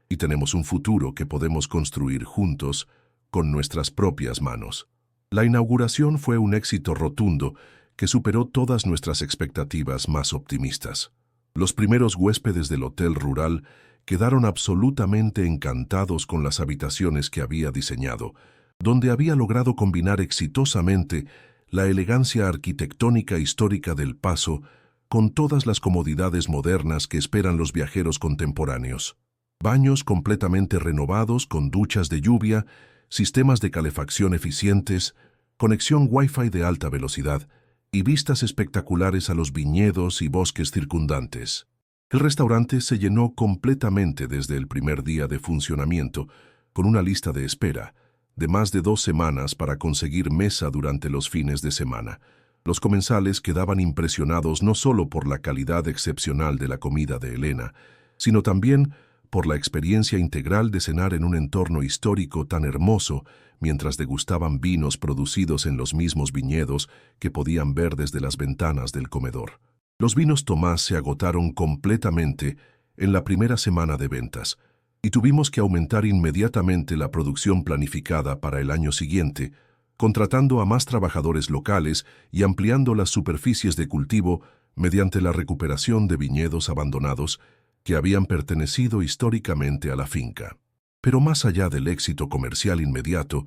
y tenemos un futuro que podemos construir juntos con nuestras propias manos. La inauguración fue un éxito rotundo que superó todas nuestras expectativas más optimistas. Los primeros huéspedes del hotel rural quedaron absolutamente encantados con las habitaciones que había diseñado, donde había logrado combinar exitosamente la elegancia arquitectónica histórica del Pazo con todas las comodidades modernas que esperan los viajeros contemporáneos. Baños completamente renovados con duchas de lluvia, sistemas de calefacción eficientes, conexión Wi-Fi de alta velocidad y vistas espectaculares a los viñedos y bosques circundantes. El restaurante se llenó completamente desde el primer día de funcionamiento, con una lista de espera de más de 2 semanas para conseguir mesa durante los fines de semana. Los comensales quedaban impresionados no solo por la calidad excepcional de la comida de Elena, sino también por la experiencia integral de cenar en un entorno histórico tan hermoso mientras degustaban vinos producidos en los mismos viñedos que podían ver desde las ventanas del comedor. Los vinos Tomás se agotaron completamente en la primera semana de ventas y tuvimos que aumentar inmediatamente la producción planificada para el año siguiente, contratando a más trabajadores locales y ampliando las superficies de cultivo mediante la recuperación de viñedos abandonados que habían pertenecido históricamente a la finca. Pero más allá del éxito comercial inmediato,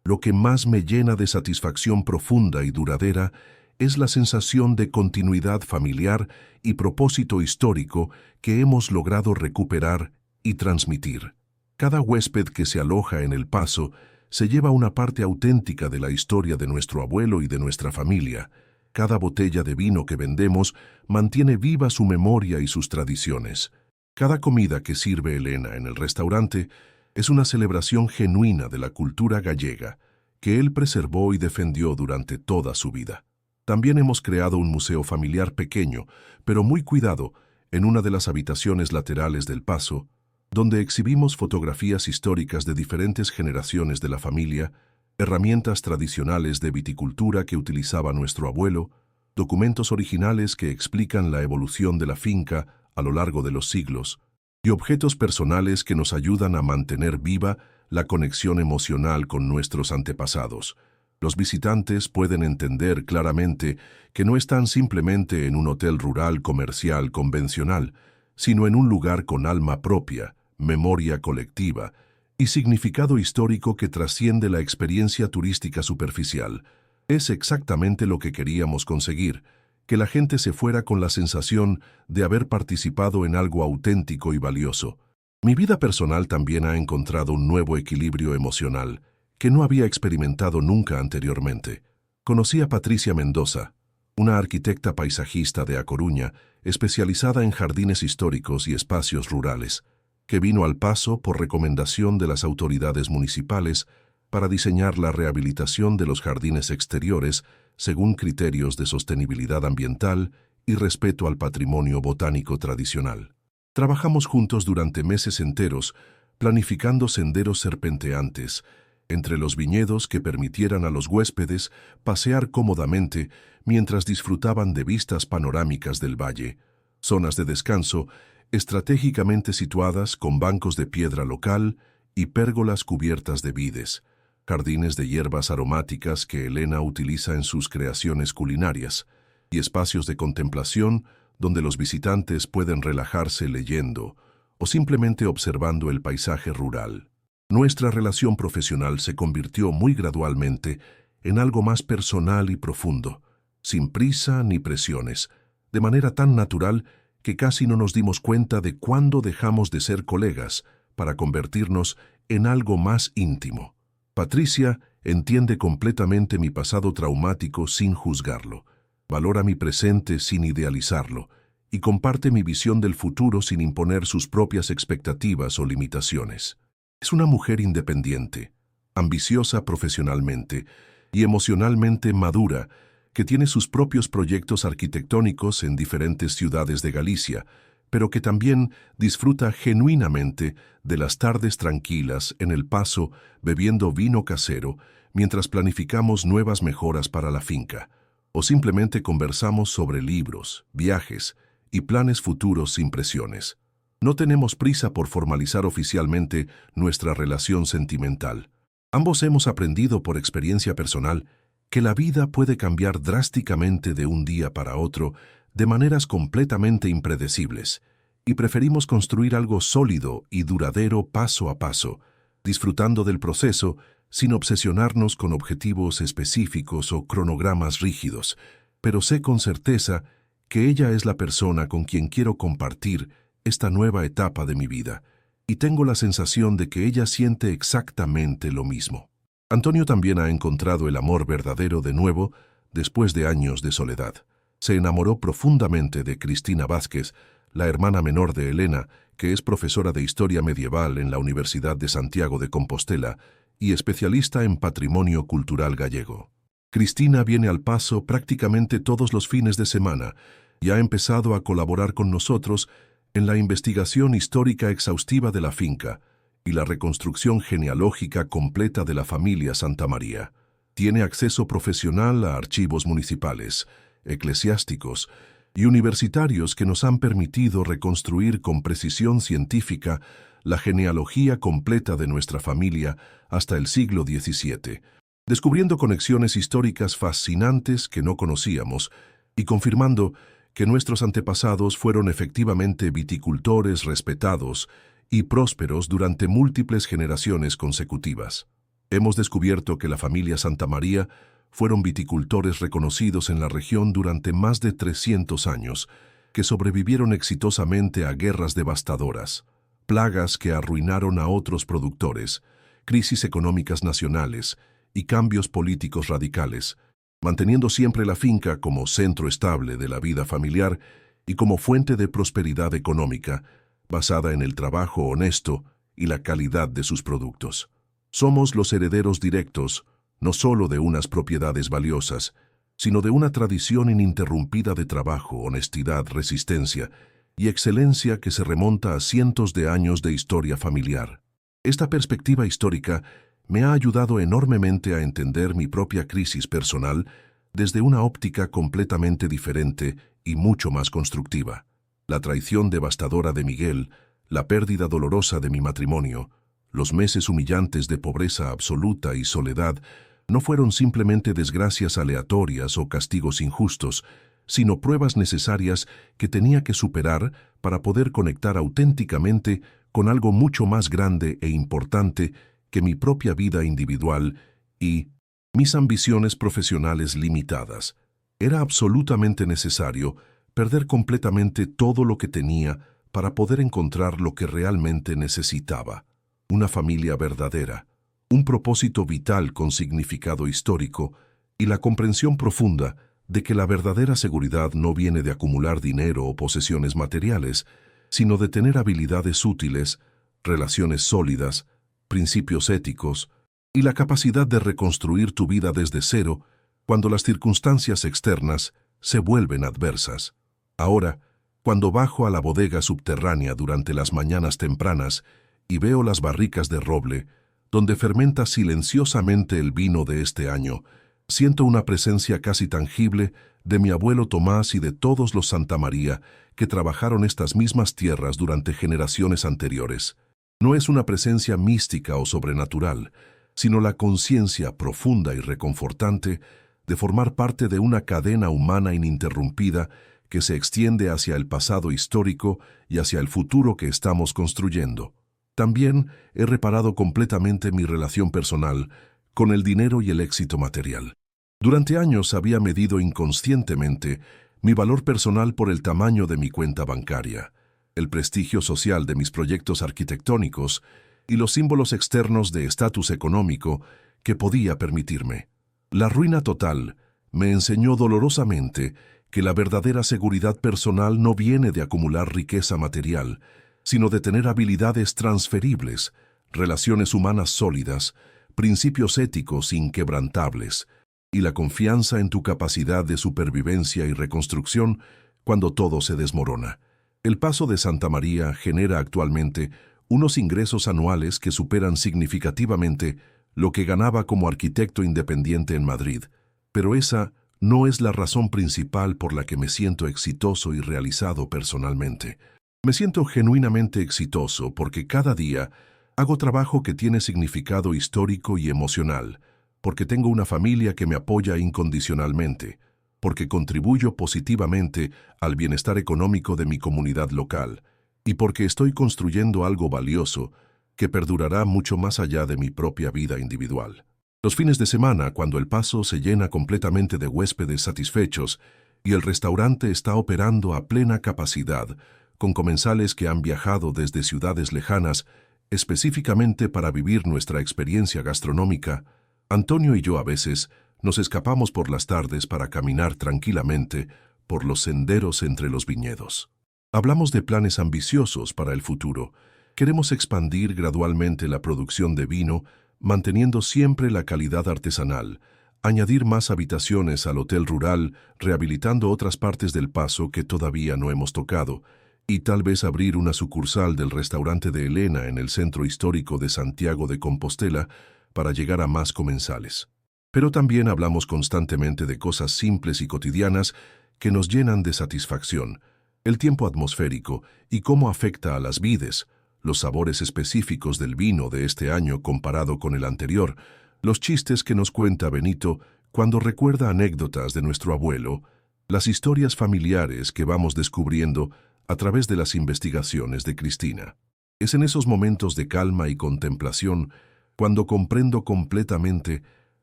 lo que más me llena de satisfacción profunda y duradera es la sensación de continuidad familiar y propósito histórico que hemos logrado recuperar y transmitir. Cada huésped que se aloja en el Pazo se lleva una parte auténtica de la historia de nuestro abuelo y de nuestra familia. Cada botella de vino que vendemos mantiene viva su memoria y sus tradiciones. Cada comida que sirve Elena en el restaurante es una celebración genuina de la cultura gallega, que él preservó y defendió durante toda su vida. También hemos creado un museo familiar pequeño, pero muy cuidado, en una de las habitaciones laterales del Pazo, donde exhibimos fotografías históricas de diferentes generaciones de la familia, herramientas tradicionales de viticultura que utilizaba nuestro abuelo, documentos originales que explican la evolución de la finca a lo largo de los siglos, y objetos personales que nos ayudan a mantener viva la conexión emocional con nuestros antepasados. Los visitantes pueden entender claramente que no están simplemente en un hotel rural comercial convencional, sino en un lugar con alma propia, memoria colectiva y significado histórico que trasciende la experiencia turística superficial. Es exactamente lo que queríamos conseguir, que la gente se fuera con la sensación de haber participado en algo auténtico y valioso. Mi vida personal también ha encontrado un nuevo equilibrio emocional que no había experimentado nunca anteriormente. Conocí a Patricia Mendoza, una arquitecta paisajista de A Coruña, especializada en jardines históricos y espacios rurales, que vino al Pazo por recomendación de las autoridades municipales para diseñar la rehabilitación de los jardines exteriores según criterios de sostenibilidad ambiental y respeto al patrimonio botánico tradicional. Trabajamos juntos durante meses enteros, planificando senderos serpenteantes entre los viñedos que permitieran a los huéspedes pasear cómodamente mientras disfrutaban de vistas panorámicas del valle, zonas de descanso estratégicamente situadas con bancos de piedra local y pérgolas cubiertas de vides, jardines de hierbas aromáticas que Elena utiliza en sus creaciones culinarias, y espacios de contemplación donde los visitantes pueden relajarse leyendo o simplemente observando el paisaje rural. Nuestra relación profesional se convirtió muy gradualmente en algo más personal y profundo, sin prisa ni presiones, de manera tan natural que casi no nos dimos cuenta de cuándo dejamos de ser colegas para convertirnos en algo más íntimo. Patricia entiende completamente mi pasado traumático sin juzgarlo, valora mi presente sin idealizarlo y comparte mi visión del futuro sin imponer sus propias expectativas o limitaciones. Es una mujer independiente, ambiciosa profesionalmente y emocionalmente madura, que tiene sus propios proyectos arquitectónicos en diferentes ciudades de Galicia, pero que también disfruta genuinamente de las tardes tranquilas en El Paso bebiendo vino casero mientras planificamos nuevas mejoras para la finca, o simplemente conversamos sobre libros, viajes y planes futuros sin presiones. No tenemos prisa por formalizar oficialmente nuestra relación sentimental. Ambos hemos aprendido por experiencia personal que la vida puede cambiar drásticamente de un día para otro de maneras completamente impredecibles, y preferimos construir algo sólido y duradero paso a paso, disfrutando del proceso sin obsesionarnos con objetivos específicos o cronogramas rígidos, pero sé con certeza que ella es la persona con quien quiero compartir esta nueva etapa de mi vida, y tengo la sensación de que ella siente exactamente lo mismo. Antonio también ha encontrado el amor verdadero de nuevo después de años de soledad. Se enamoró profundamente de Cristina Vázquez, la hermana menor de Elena, que es profesora de Historia Medieval en la Universidad de Santiago de Compostela y especialista en patrimonio cultural gallego. Cristina viene al Paso prácticamente todos los fines de semana y ha empezado a colaborar con nosotros en la investigación histórica exhaustiva de la finca y la reconstrucción genealógica completa de la familia Santamaría. Tiene acceso profesional a archivos municipales, eclesiásticos y universitarios que nos han permitido reconstruir con precisión científica la genealogía completa de nuestra familia hasta el siglo XVII, descubriendo conexiones históricas fascinantes que no conocíamos y confirmando que nuestros antepasados fueron efectivamente viticultores respetados y prósperos durante múltiples generaciones consecutivas. Hemos descubierto que la familia Santamaría fueron viticultores reconocidos en la región durante más de 300 años, que sobrevivieron exitosamente a guerras devastadoras, plagas que arruinaron a otros productores, crisis económicas nacionales y cambios políticos radicales, manteniendo siempre la finca como centro estable de la vida familiar y como fuente de prosperidad económica, basada en el trabajo honesto y la calidad de sus productos. Somos los herederos directos, no solo de unas propiedades valiosas, sino de una tradición ininterrumpida de trabajo, honestidad, resistencia y excelencia que se remonta a cientos de años de historia familiar. Esta perspectiva histórica me ha ayudado enormemente a entender mi propia crisis personal desde una óptica completamente diferente y mucho más constructiva. La traición devastadora de Miguel, la pérdida dolorosa de mi matrimonio, los meses humillantes de pobreza absoluta y soledad no fueron simplemente desgracias aleatorias o castigos injustos, sino pruebas necesarias que tenía que superar para poder conectar auténticamente con algo mucho más grande e importante que mi propia vida individual y mis ambiciones profesionales limitadas. Era absolutamente necesario perder completamente todo lo que tenía para poder encontrar lo que realmente necesitaba: una familia verdadera, un propósito vital con significado histórico y la comprensión profunda de que la verdadera seguridad no viene de acumular dinero o posesiones materiales, sino de tener habilidades útiles, relaciones sólidas, principios éticos y la capacidad de reconstruir tu vida desde cero cuando las circunstancias externas se vuelven adversas. Ahora, cuando bajo a la bodega subterránea durante las mañanas tempranas y veo las barricas de roble, donde fermenta silenciosamente el vino de este año, siento una presencia casi tangible de mi abuelo Tomás y de todos los Santamaría que trabajaron estas mismas tierras durante generaciones anteriores. No es una presencia mística o sobrenatural, sino la conciencia profunda y reconfortante de formar parte de una cadena humana ininterrumpida que se extiende hacia el pasado histórico y hacia el futuro que estamos construyendo. También he reparado completamente mi relación personal con el dinero y el éxito material. Durante años había medido inconscientemente mi valor personal por el tamaño de mi cuenta bancaria, el prestigio social de mis proyectos arquitectónicos y los símbolos externos de estatus económico que podía permitirme. La ruina total me enseñó dolorosamente que la verdadera seguridad personal no viene de acumular riqueza material, sino de tener habilidades transferibles, relaciones humanas sólidas, principios éticos inquebrantables, y la confianza en tu capacidad de supervivencia y reconstrucción cuando todo se desmorona. El Paso de Santamaría genera actualmente unos ingresos anuales que superan significativamente lo que ganaba como arquitecto independiente en Madrid, pero esa no es la razón principal por la que me siento exitoso y realizado personalmente. Me siento genuinamente exitoso porque cada día hago trabajo que tiene significado histórico y emocional, porque tengo una familia que me apoya incondicionalmente, porque contribuyo positivamente al bienestar económico de mi comunidad local, y porque estoy construyendo algo valioso que perdurará mucho más allá de mi propia vida individual. Los fines de semana, cuando el Paso se llena completamente de huéspedes satisfechos y el restaurante está operando a plena capacidad, con comensales que han viajado desde ciudades lejanas específicamente para vivir nuestra experiencia gastronómica, Antonio y yo a veces nos escapamos por las tardes para caminar tranquilamente por los senderos entre los viñedos. Hablamos de planes ambiciosos para el futuro. Queremos expandir gradualmente la producción de vino, manteniendo siempre la calidad artesanal, añadir más habitaciones al hotel rural, rehabilitando otras partes del Paso que todavía no hemos tocado, y tal vez abrir una sucursal del restaurante de Elena en el centro histórico de Santiago de Compostela para llegar a más comensales. Pero también hablamos constantemente de cosas simples y cotidianas que nos llenan de satisfacción, el tiempo atmosférico y cómo afecta a las vides, los sabores específicos del vino de este año comparado con el anterior, los chistes que nos cuenta Benito cuando recuerda anécdotas de nuestro abuelo, las historias familiares que vamos descubriendo a través de las investigaciones de Cristina. Es en esos momentos de calma y contemplación cuando comprendo completamente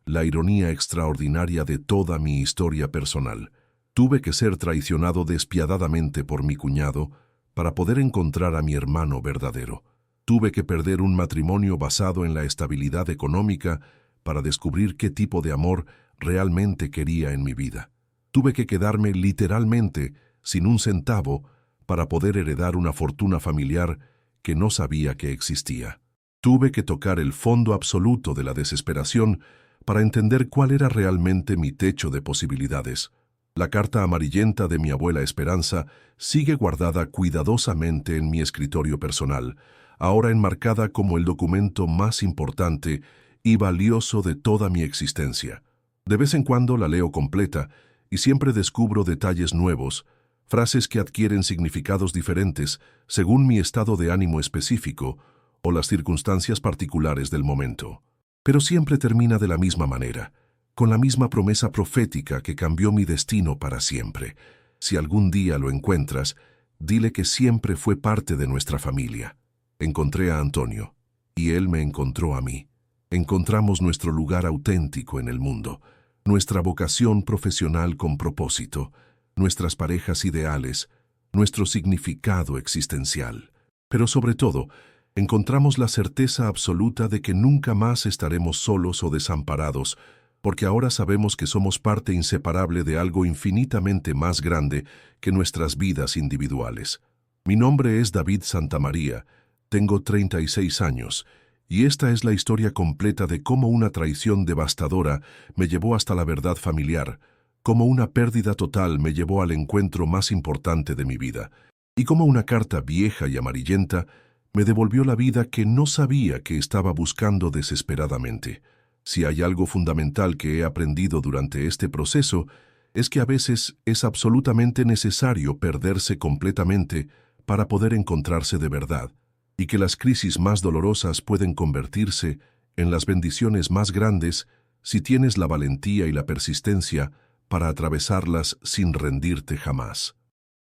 la ironía extraordinaria de toda mi historia personal. Tuve que ser traicionado despiadadamente por mi cuñado para poder encontrar a mi hermano verdadero. Tuve que perder un matrimonio basado en la estabilidad económica para descubrir qué tipo de amor realmente quería en mi vida. Tuve que quedarme literalmente sin un centavo para poder heredar una fortuna familiar que no sabía que existía. Tuve que tocar el fondo absoluto de la desesperación para entender cuál era realmente mi techo de posibilidades. La carta amarillenta de mi abuela Esperanza sigue guardada cuidadosamente en mi escritorio personal, ahora enmarcada como el documento más importante y valioso de toda mi existencia. De vez en cuando la leo completa y siempre descubro detalles nuevos, frases que adquieren significados diferentes según mi estado de ánimo específico o las circunstancias particulares del momento. Pero siempre termina de la misma manera, con la misma promesa profética que cambió mi destino para siempre. Si algún día lo encuentras, dile que siempre fue parte de nuestra familia. Encontré a Antonio, y él me encontró a mí. Encontramos nuestro lugar auténtico en el mundo, nuestra vocación profesional con propósito, nuestras parejas ideales, nuestro significado existencial. Pero sobre todo, encontramos la certeza absoluta de que nunca más estaremos solos o desamparados, porque ahora sabemos que somos parte inseparable de algo infinitamente más grande que nuestras vidas individuales. Mi nombre es David Santamaría, tengo 36 años, Y esta es la historia completa de cómo una traición devastadora me llevó hasta la verdad familiar, cómo una pérdida total me llevó al encuentro más importante de mi vida, y cómo una carta vieja y amarillenta me devolvió la vida que no sabía que estaba buscando desesperadamente. Si hay algo fundamental que he aprendido durante este proceso, es que a veces es absolutamente necesario perderse completamente para poder encontrarse de verdad, y que las crisis más dolorosas pueden convertirse en las bendiciones más grandes si tienes la valentía y la persistencia para atravesarlas sin rendirte jamás.